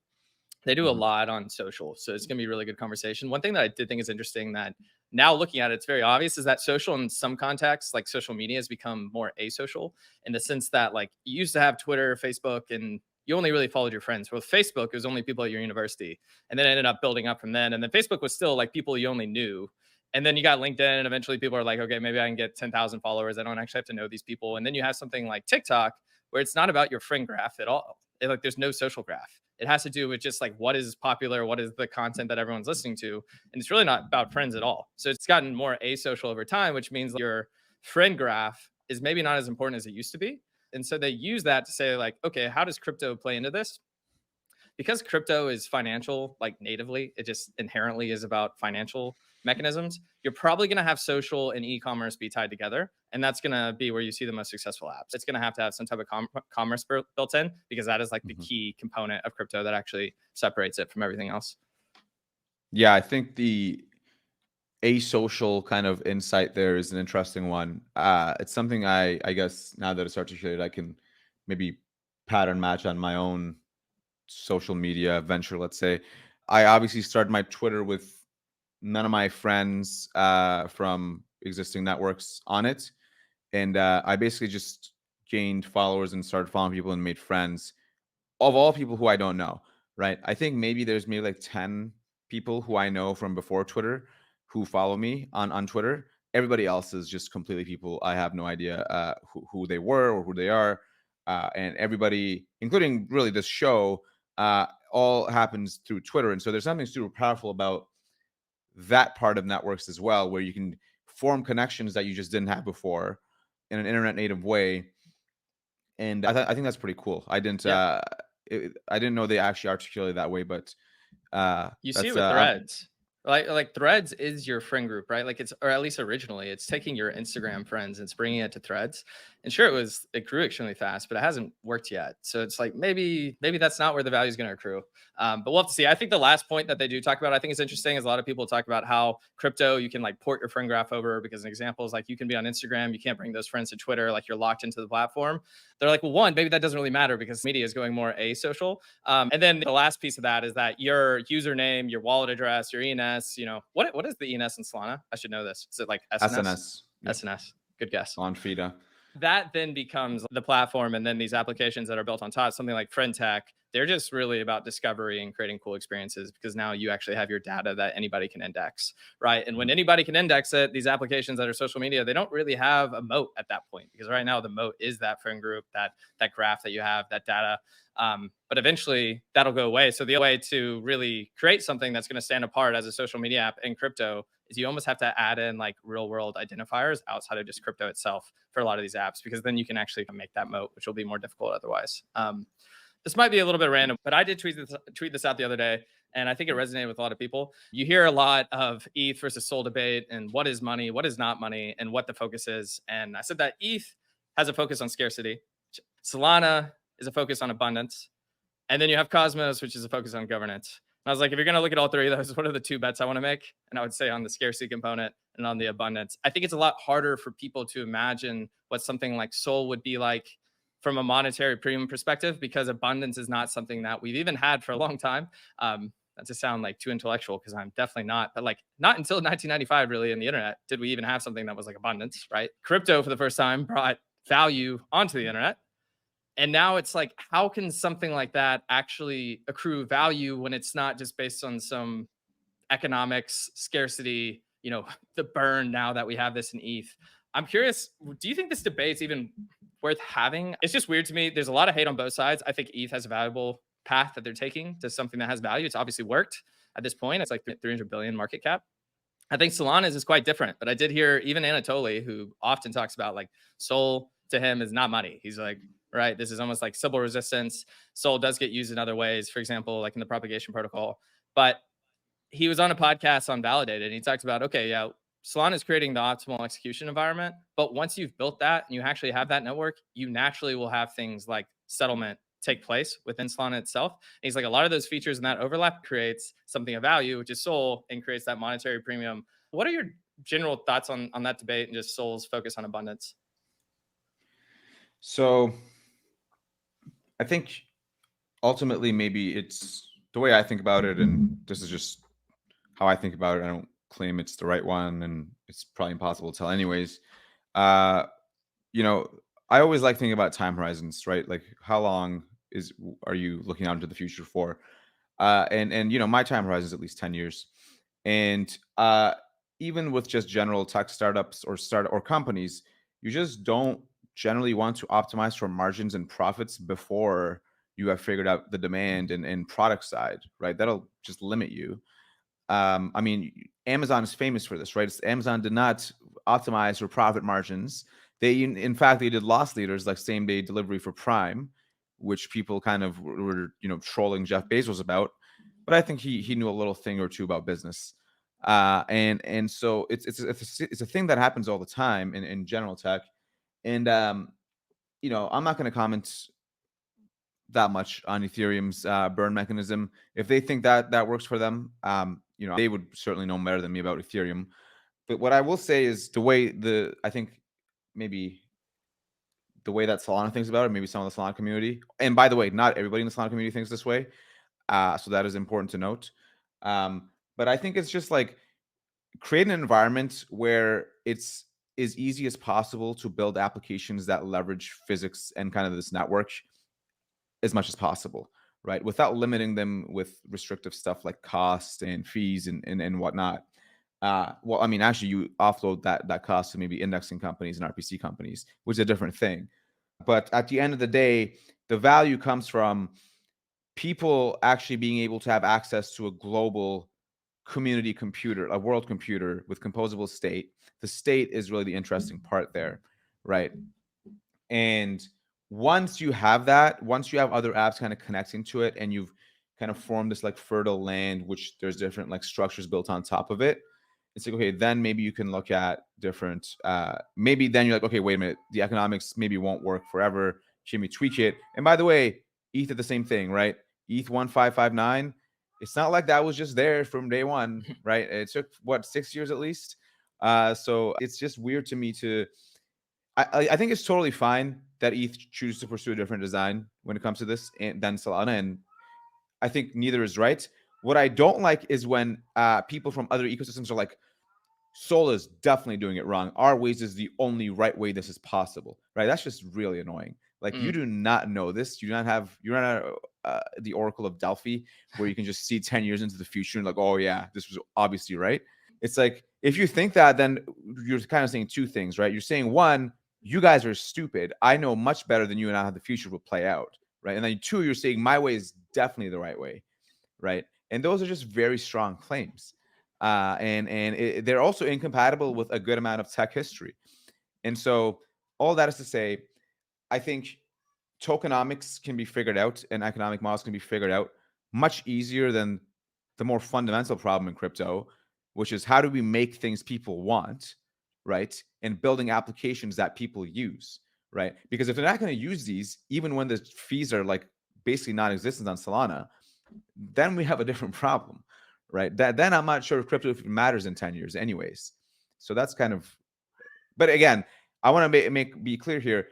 They do a lot on social, so it's going to be a really good conversation. One thing that I did think is interesting that now looking at it, it's very obvious, is that social in some contexts, like social media, has become more asocial in the sense that like you used to have Twitter, Facebook, and you only really followed your friends. With Facebook, it was only people at your university, and then it ended up building up from then. And then Facebook was still like people you only knew. And then you got LinkedIn, and eventually people are like, okay, maybe I can get 10,000 followers. I don't actually have to know these people. And then you have something like TikTok, where it's not about your friend graph at all. Like there's no social graph. It has to do with just like what is popular, what is the content that everyone's listening to. And it's really not about friends at all. So it's gotten more asocial over time, which means your friend graph is maybe not as important as it used to be. And so they use that to say like, okay, how does crypto play into this? Because crypto is financial, like natively, it just inherently is about financial mechanisms. You're probably going to have social and e-commerce be tied together, and that's going to be where you see the most successful apps. It's going to have some type of commerce built in, because that is like the key component of crypto that actually separates it from everything else. Yeah, I think the asocial kind of insight there is an interesting one. It's something I guess now that it's articulated, I can maybe pattern match on my own social media venture, let's say. I obviously started my Twitter with none of my friends from existing networks on it. And I basically just gained followers and started following people and made friends of all people who I don't know, right? I think there's maybe like 10 people who I know from before Twitter who follow me on Twitter. Everybody else is just completely people I have no idea who they were or who they are. And everybody, including really this show, all happens through Twitter. And so there's something super powerful about that part of networks as well, where you can form connections that you just didn't have before in an internet native way. And I think that's pretty cool. I didn't know they actually articulated that way, but You see it that's with threads. Like threads is your friend group, right? Like it's, or at least originally, it's taking your Instagram friends and it's bringing it to threads. And sure, it grew extremely fast, but it hasn't worked yet. So it's like maybe that's not where the value is going to accrue. But we'll have to see. I think the last point that they do talk about, I think is interesting, is a lot of people talk about how crypto, you can like port your friend graph over, because an example is like you can be on Instagram, you can't bring those friends to Twitter, like you're locked into the platform. They're like, well, one, maybe that doesn't really matter because media is going more asocial. And then the last piece of that is that your username, your wallet address, your ENS, what is the ENS in Solana? I should know this. Is it like SNS? SNS. Yep. SNS. Good guess. On FIDA. That then becomes the platform, and then these applications that are built on top, something like Friend Tech, they're just really about discovery and creating cool experiences, because now you actually have your data that anybody can index, right? And when anybody can index it, these applications that are social media, they don't really have a moat at that point, because right now the moat is that friend group, that graph that you have, that data. But eventually that'll go away. So the way to really create something that's going to stand apart as a social media app in crypto is you almost have to add in like real world identifiers outside of just crypto itself for a lot of these apps, because then you can actually make that moat, which will be more difficult otherwise. This might be a little bit random, but I did tweet this out the other day, and I think it resonated with a lot of people. You hear a lot of ETH versus SOL debate, and what is money, what is not money, and what the focus is. And I said that ETH has a focus on scarcity. Solana is a focus on abundance. And then you have Cosmos, which is a focus on governance. And I was like, if you're going to look at all three of those, what are the two bets I want to make? And I would say on the scarcity component and on the abundance. I think it's a lot harder for people to imagine what something like SOL would be like from a monetary premium perspective, because abundance is not something that we've even had for a long time. Not to sound like too intellectual, because I'm definitely not, but like not until 1995 really in the internet did we even have something that was like abundance, right? Crypto for the first time brought value onto the internet. And now it's like, how can something like that actually accrue value when it's not just based on some economics, scarcity, the burn now that we have this in ETH? I'm curious, do you think this debate's even worth having? It's just weird to me. There's a lot of hate on both sides. I think ETH has a valuable path that they're taking to something that has value. It's obviously worked at this point. It's like 300 billion market cap. I think Solana's is quite different, but I did hear even Anatoly, who often talks about like Sol to him is not money. He's like, right, this is almost like Sybil resistance. Sol does get used in other ways, for example, like in the propagation protocol. But he was on a podcast on Validated, and he talked about, okay, yeah, Solana is creating the optimal execution environment. But once you've built that and you actually have that network, you naturally will have things like settlement take place within Solana itself. And he's like, a lot of those features and that overlap creates something of value, which is Sol, and creates that monetary premium. What are your general thoughts on that debate and just Sol's focus on abundance? So I think ultimately maybe it's the way I think about it, and this is just how I think about it. I don't claim it's the right one, and it's probably impossible to tell anyways. You know, I always like thinking about time horizons, right? Like how long are you looking out into the future for? And you know, my time horizon is at least 10 years. And even with just general tech startups or companies, you just don't generally want to optimize for margins and profits before you have figured out the demand and product side, right? That'll just limit you. I mean, Amazon is famous for this, right? Amazon did not optimize for profit margins. In fact, they did loss leaders like same day delivery for Prime, which people kind of were, trolling Jeff Bezos about. But I think he knew a little thing or two about business. And so it's a thing that happens all the time in general tech. And I'm not going to comment that much on Ethereum's burn mechanism. If they think that works for them, they would certainly know better than me about Ethereum. But what I will say is I think maybe the way that Solana thinks about it, maybe some of the Solana community. And by the way, not everybody in the Solana community thinks this way. So that is important to note. But I think it's just like create an environment where it's as easy as possible to build applications that leverage physics and kind of this network as much as possible, right? Without limiting them with restrictive stuff like cost and fees and whatnot. Well, I mean, actually, you offload that cost to maybe indexing companies and RPC companies, which is a different thing. But at the end of the day, the value comes from people actually being able to have access to a global community computer, a world computer with composable state. The state is really the interesting part there, right? And once you have that, once you have other apps kind of connecting to it, and you've kind of formed this like fertile land, which there's different like structures built on top of it, it's like, okay, then maybe you can look at different, maybe then you're like, okay, wait a minute, the economics maybe won't work forever. Can we tweak it? And by the way, ETH did the same thing, right? ETH 1559. It's not like that was just there from day one, right? It took 6 years at least. So it's just weird to me I think it's totally fine that ETH chooses to pursue a different design when it comes to this than Solana, and I think neither is right. What I don't like is when people from other ecosystems are like, Sol is definitely doing it wrong. Our ways is the only right way this is possible, right? That's just really annoying. Like you do not know this. You're not the Oracle of Delphi where you can just see 10 years into the future and like, oh yeah, this was obviously right. It's like, if you think that, then you're kind of saying two things, right? You're saying, one, you guys are stupid. I know much better than you and I how the future will play out, right? And then two, you're saying my way is definitely the right way, right? And those are just very strong claims. They're also incompatible with a good amount of tech history. And so all that is to say, I think tokenomics can be figured out and economic models can be figured out much easier than the more fundamental problem in crypto, which is how do we make things people want, right? And building applications that people use, right? Because if they're not going to use these, even when the fees are like basically non-existent on Solana, then we have a different problem, right? Then I'm not sure if crypto matters in 10 years anyways. So that's kind of, but again, I want to be clear here.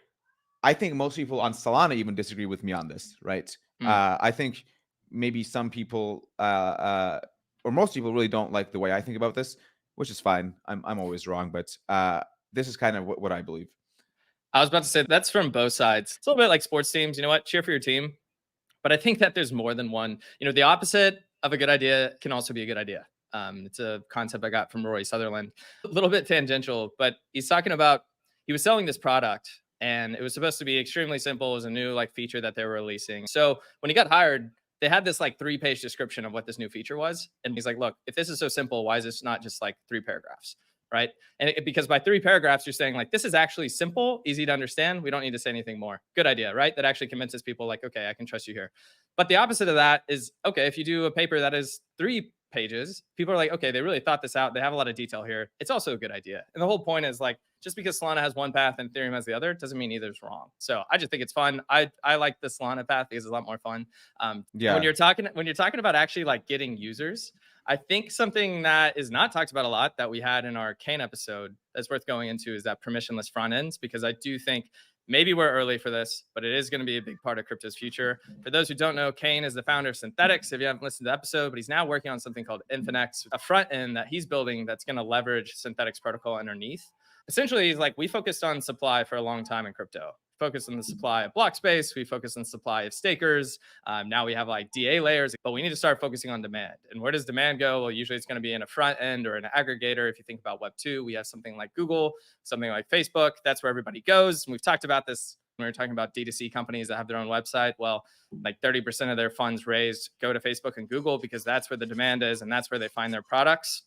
I think most people on Solana even disagree with me on this, right? I think maybe some people or most people really don't like the way I think about this, which is fine. I'm always wrong, but this is kind of what I believe. I was about to say that's from both sides. It's a little bit like sports teams. You know what? Cheer for your team. But I think that there's more than one. The opposite of a good idea can also be a good idea. It's a concept I got from Rory Sutherland. A little bit tangential, but he's talking about he was selling this product and it was supposed to be extremely simple. It was a new like feature that they were releasing. So when he got hired, they had this like 3-page description of what this new feature was. And he's like, look, if this is so simple, why is this not just like 3 paragraphs? Right. And because by 3 paragraphs, you're saying like, this is actually simple, easy to understand. We don't need to say anything more. Good idea. Right. That actually convinces people like, okay, I can trust you here. But the opposite of that is, okay, if you do a paper that is 3 pages, people are like, okay, they really thought this out. They have a lot of detail here. It's also a good idea. And the whole point is like, just because Solana has one path and Ethereum has the other doesn't mean either's wrong. So I just think it's fun. I like the Solana path because it's a lot more fun. Yeah. When you're talking about actually like getting users, I think something that is not talked about a lot that we had in our Kane episode that's worth going into is that permissionless front ends, because I do think maybe we're early for this, but it is going to be a big part of crypto's future. For those who don't know, Kane is the founder of Synthetics. If you haven't listened to the episode, but he's now working on something called Infinex, a front end that he's building that's going to leverage Synthetics protocol underneath. Essentially, he's like, we focused on supply for a long time in crypto. Focused on the supply of block space. We focus on the supply of stakers. Now we have like DA layers, but we need to start focusing on demand. And where does demand go? Well, usually it's going to be in a front end or an aggregator. If you think about Web 2, we have something like Google, something like Facebook. That's where everybody goes. And we've talked about this when we were talking about D2C companies that have their own website. Well, like 30% of their funds raised go to Facebook and Google because that's where the demand is and that's where they find their products.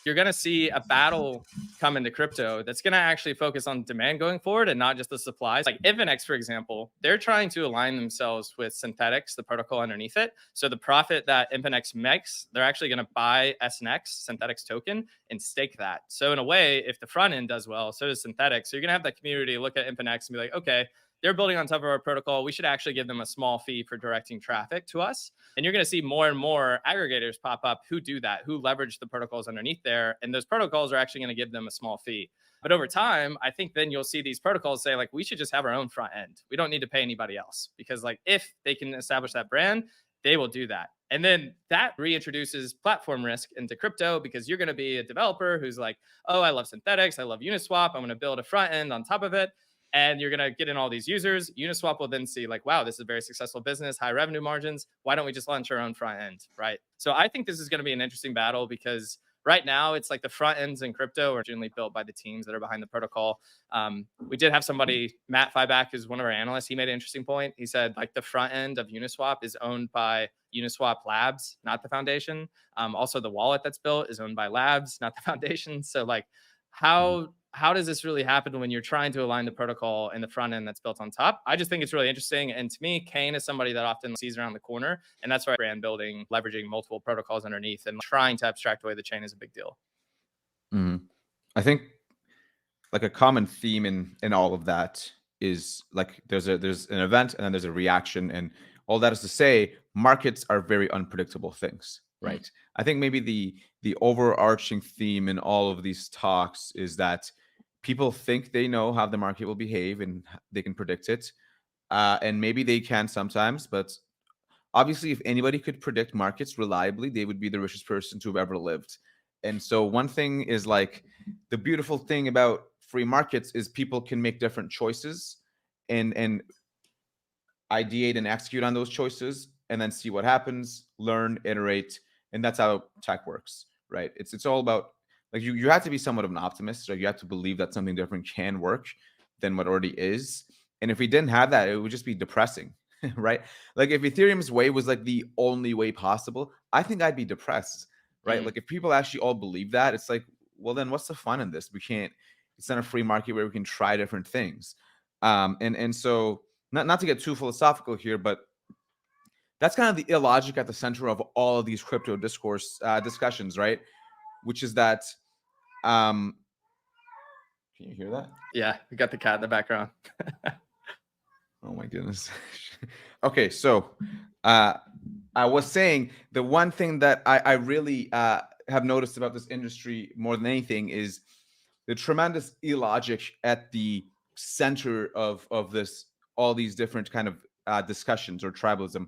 You're going to see a battle come into crypto that's going to actually focus on demand going forward and not just the supplies. Like Infinex, for example, they're trying to align themselves with Synthetics, the protocol underneath it. So the profit that Infinex makes, they're actually going to buy SNX, Synthetics token, and stake that. So in a way, if the front end does well, so does Synthetics. So you're going to have that community look at Infinex and be like, okay, they're building on top of our protocol. We should actually give them a small fee for directing traffic to us. And you're going to see more and more aggregators pop up who do that, who leverage the protocols underneath there. And those protocols are actually going to give them a small fee. But over time, I think then you'll see these protocols say, like, we should just have our own front end. We don't need to pay anybody else because, like, if they can establish that brand, they will do that. And then that reintroduces platform risk into crypto because you're going to be a developer who's like, oh, I love Synthetics. I love Uniswap. I'm going to build a front end on top of it. And you're going to get in all these users. Uniswap will then see like, wow, this is a very successful business, high revenue margins. Why don't we just launch our own front end, right? So I think this is going to be an interesting battle because right now it's like the front ends in crypto are generally built by the teams that are behind the protocol. We did have somebody, Matt Fyback, who's one of our analysts. He made an interesting point. He said like the front end of Uniswap is owned by Uniswap Labs, not the foundation. Also the wallet that's built is owned by Labs, not the foundation. So like how does this really happen when you're trying to align the protocol and the front end that's built on top? I just think it's really interesting. And to me, Kane is somebody that often sees around the corner. And that's why brand building, leveraging multiple protocols underneath and trying to abstract away the chain is a big deal. Mm-hmm. I think like a common theme in all of that is like there's an event and then there's a reaction, and all that is to say markets are very unpredictable things, right? I think maybe the overarching theme in all of these talks is that people think they know how the market will behave and they can predict it, and maybe they can sometimes, but obviously if anybody could predict markets reliably, they would be the richest person to have ever lived. And so one thing is like the beautiful thing about free markets is people can make different choices and ideate and execute on those choices and then see what happens, learn, iterate. And that's how tech works, right? It's all about like you have to be somewhat of an optimist. So you have to believe that something different can work than what already is. And if we didn't have that, it would just be depressing, right? Like if Ethereum's way was like the only way possible, I think I'd be depressed, right? Like if people actually all believe that, it's like, well, then what's the fun in this? We can't, it's not a free market where we can try different things. And so not to get too philosophical here, but that's kind of the illogic at the center of all of these crypto discourse discussions, right? Which is that, can you hear that? Yeah, we got the cat in the background. Oh my goodness. Okay, so I was saying the one thing that I really have noticed about this industry more than anything is the tremendous illogic at the center of this, all these different kind of discussions or tribalism,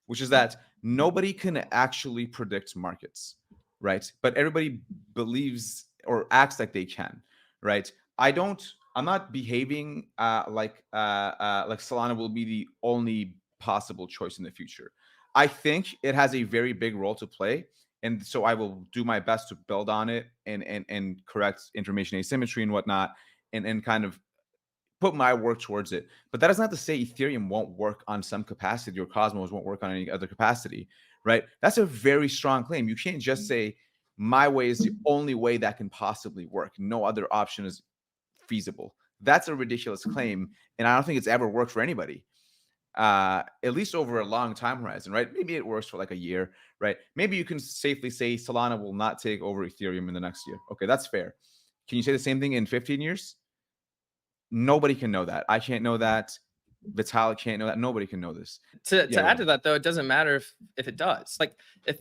which is that nobody can actually predict markets, right? But everybody believes or acts like they can, right? I'm not behaving like Solana will be the only possible choice in the future. I think it has a very big role to play, and so I will do my best to build on it and correct information asymmetry and whatnot, and kind of put my work towards it. But that doesn't have to say Ethereum won't work on some capacity or Cosmos won't work on any other capacity, right? That's a very strong claim. You can't just say my way is the only way that can possibly work. No other option is feasible. That's a ridiculous claim, and I don't think it's ever worked for anybody. At least over a long time horizon, right? Maybe it works for like a year, right? Maybe you can safely say Solana will not take over Ethereum in the next year. Okay, that's fair. Can you say the same thing in 15 years? Nobody can know that. I can't know that. Vitalik can't know that. Nobody can know this. To Yeah, add to that, though, it doesn't matter if it does. Like, if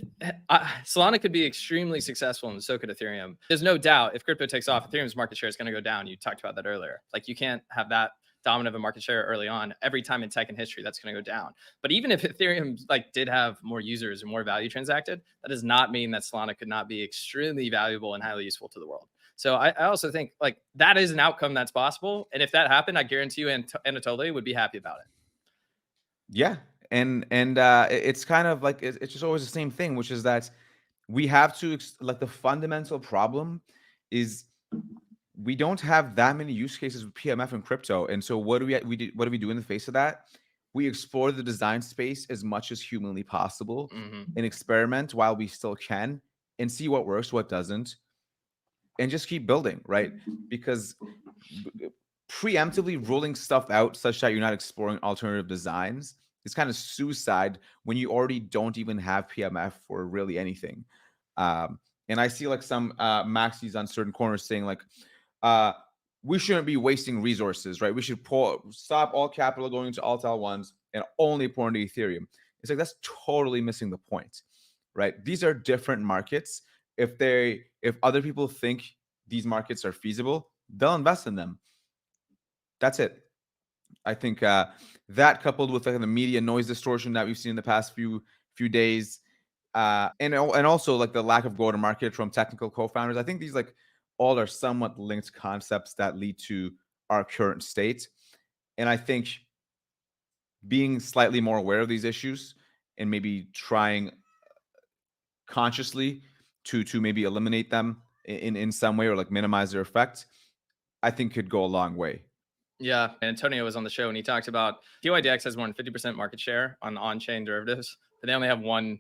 Solana could be extremely successful, and so could Ethereum. There's no doubt if crypto takes off, Ethereum's market share is going to go down. You talked about that earlier. Like, you can't have that dominant of a market share early on. Every time in tech and history, that's going to go down. But even if Ethereum like did have more users and more value transacted, that does not mean that Solana could not be extremely valuable and highly useful to the world. So I also think like that is an outcome that's possible. And if that happened, I guarantee you Anatoly would be happy about it. Yeah, and it's kind of like it's just always the same thing, which is that we have to like the fundamental problem is we don't have that many use cases with PMF and crypto, and so what do we do in the face of that? We explore the design space as much as humanly possible and experiment while we still can and see what works, what doesn't, and just keep building, right? Because preemptively ruling stuff out such that you're not exploring alternative designs is kind of suicide when you already don't even have PMF for really anything. And I see like some maxis on certain corners saying like, we shouldn't be wasting resources, right? We should stop all capital going to alt L1s and only pour into Ethereum. It's like that's totally missing the point, right? These are different markets. If other people think these markets are feasible, they'll invest in them. That's it. I think that coupled with like the media noise distortion that we've seen in the past few days, and also like the lack of go-to-market from technical co-founders, I think these like all are somewhat linked concepts that lead to our current state. And I think being slightly more aware of these issues and maybe trying consciously to maybe eliminate them in some way or like minimize their effect, I think could go a long way. Yeah, Antonio was on the show and he talked about DYDX has more than 50% market share on on-chain derivatives, but they only have 1%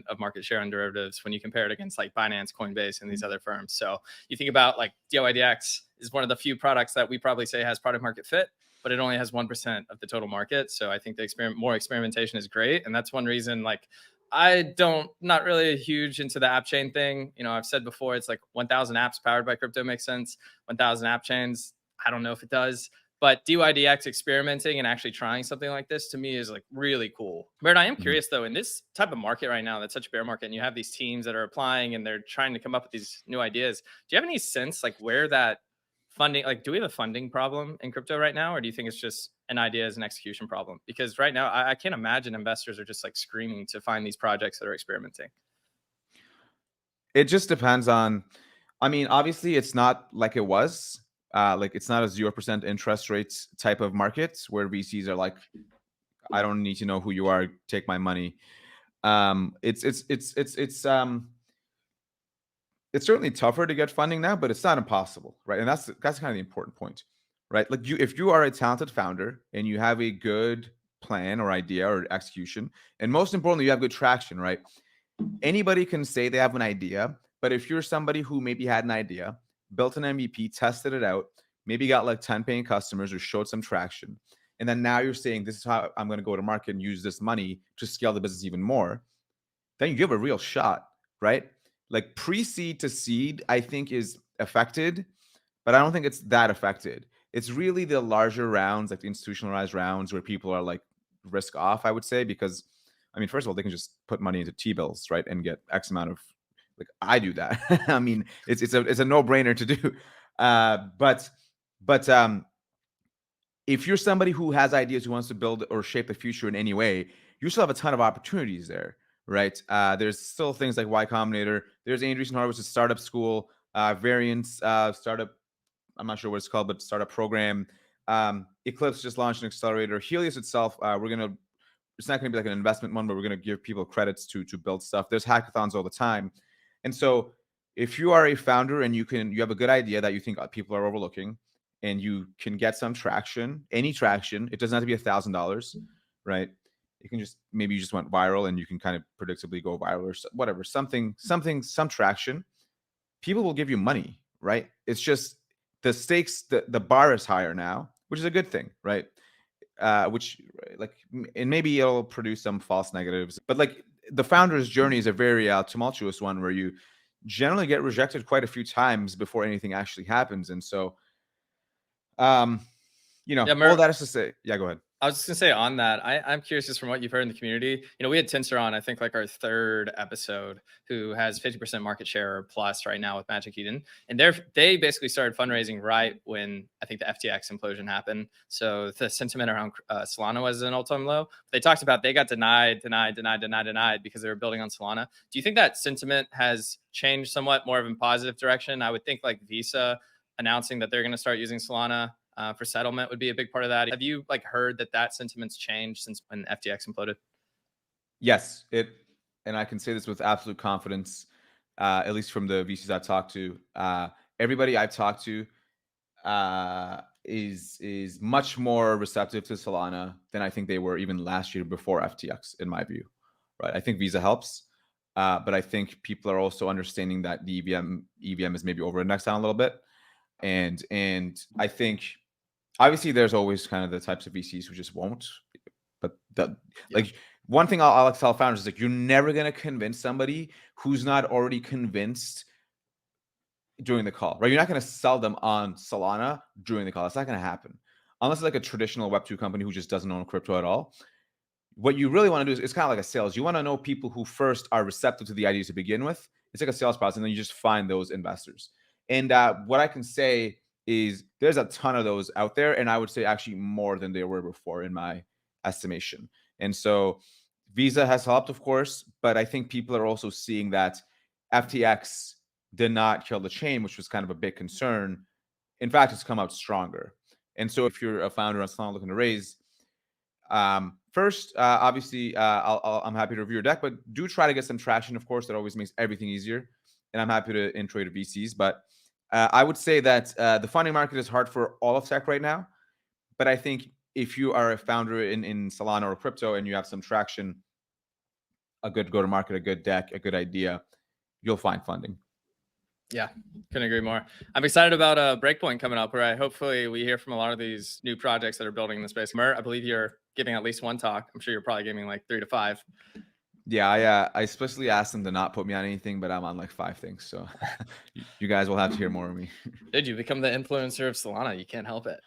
of market share on derivatives when you compare it against like Binance, Coinbase, and these other firms. So you think about like DYDX is one of the few products that we probably say has product market fit, but it only has 1% of the total market. So I think more experimentation is great. And that's one reason like not really huge into the app chain thing. You know, I've said before, it's like 1,000 apps powered by crypto makes sense. 1,000 app chains, I don't know if it does. But DYDX experimenting and actually trying something like this to me is like really cool. Mert, I am curious though, in this type of market right now, that's such a bear market, and you have these teams that are applying and they're trying to come up with these new ideas. Do you have any sense like where that funding, like do we have a funding problem in crypto right now? Or do you think it's just an idea as an execution problem? Because right now I can't imagine investors are just like screaming to find these projects that are experimenting. It just depends on, I mean, obviously it's not like it was. Like it's not a 0% interest rates type of markets where VCs are like, I don't need to know who you are, take my money. It's certainly tougher to get funding now, but it's not impossible, right? And that's kind of the important point, right? Like if you are a talented founder and you have a good plan or idea or execution, and most importantly, you have good traction, right? Anybody can say they have an idea, but if you're somebody who maybe had an idea, built an MVP, tested it out, maybe got like 10 paying customers or showed some traction, and then now you're saying this is how I'm going to go to market and use this money to scale the business even more, then you give a real shot, right? Like pre-seed to seed, I think is affected, but I don't think it's that affected. It's really the larger rounds, like the institutionalized rounds where people are like risk off, I would say, because I mean, first of all, they can just put money into T-bills, right, and get X amount of, like I do that. I mean, it's a no-brainer to do. But if you're somebody who has ideas, who wants to build or shape the future in any way, you still have a ton of opportunities there, right? There's still things like Y Combinator. There's Andreessen Horowitz' startup school, Variance startup. I'm not sure what it's called, but startup program. Eclipse just launched an accelerator. Helios itself, it's not going to be like an investment one, but we're going to give people credits to build stuff. There's hackathons all the time. And so if you are a founder and you have a good idea that you think people are overlooking and you can get some traction, any traction. It doesn't have to be $1,000, right? It can just, maybe you just went viral and you can kind of predictably go viral or whatever, some traction. People will give you money, right? It's just the stakes, the bar is higher now, which is a good thing, right? Which, like, and maybe it'll produce some false negatives, but like the founder's journey is a very tumultuous one where you generally get rejected quite a few times before anything actually happens. And so, all that is to say, yeah, go ahead. I was just gonna say on that, I'm curious just from what you've heard in the community. We had Tinsor on, I think like our third episode, who has 50% market share or plus right now with Magic Eden. And they basically started fundraising right when I think the FTX implosion happened. So the sentiment around Solana was an all-time low. They talked about they got denied because they were building on Solana. Do you think that sentiment has changed somewhat more of a positive direction? I would think like Visa announcing that they're going to start using Solana for settlement would be a big part of that. Have you heard that sentiment's changed since when FTX imploded? Yes, and I can say this with absolute confidence, at least from the VCs I've talked to. Everybody I've talked to is much more receptive to Solana than I think they were even last year before FTX, in my view. Right? I think Visa helps, but I think people are also understanding that the EVM is maybe over-indexed down a little bit, and I think, obviously, there's always kind of the types of VCs who just won't. But one thing I'll tell founders is you're never going to convince somebody who's not already convinced during the call, right? You're not going to sell them on Solana during the call. That's not going to happen unless it's like a traditional Web2 company who just doesn't own crypto at all. What you really want to do is, it's kind of like a sales. You want to know people who first are receptive to the idea to begin with. It's like a sales process, and then you just find those investors. And what I can say is there's a ton of those out there, and I would say actually more than there were before in my estimation. And so Visa has helped, of course, but I think people are also seeing that FTX did not kill the chain, which was kind of a big concern. In fact, it's come out stronger. And so if you're a founder on Solana looking to raise, first, obviously, I'm happy to review your deck, but do try to get some traction. Of course, that always makes everything easier. And I'm happy to intro you to VCs, but I would say that the funding market is hard for all of tech right now. But I think if you are a founder in Solana or crypto and you have some traction, a good go-to-market, a good deck, a good idea, you'll find funding. Yeah, couldn't agree more. I'm excited about Breakpoint coming up, where hopefully we hear from a lot of these new projects that are building in the space. Mert, I believe you're giving at least one talk. I'm sure you're probably giving like 3 to 5. Yeah, I especially asked them to not put me on anything, but I'm on like 5 things. So you guys will have to hear more of me. Did you become the influencer of Solana? You can't help it.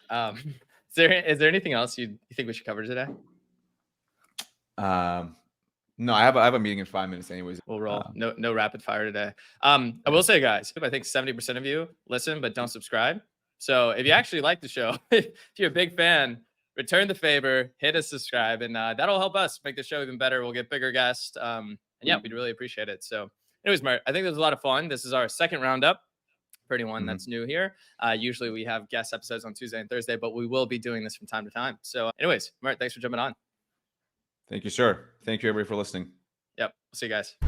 Is there anything else you think we should cover today? No, I have a meeting in 5 minutes anyways. We'll roll. No rapid fire today. I will say, guys, I think 70% of you listen but don't subscribe. So if you actually like the show, if you're a big fan, return the favor, hit a subscribe, and that'll help us make the show even better. We'll get bigger guests. And yeah, we'd really appreciate it. So anyways, Mert, I think this was a lot of fun. This is our second roundup for anyone that's new here. Usually we have guest episodes on Tuesday and Thursday, but we will be doing this from time to time. So anyways, Mert, thanks for jumping on. Thank you, sir. Thank you, everybody, for listening. Yep. See you guys.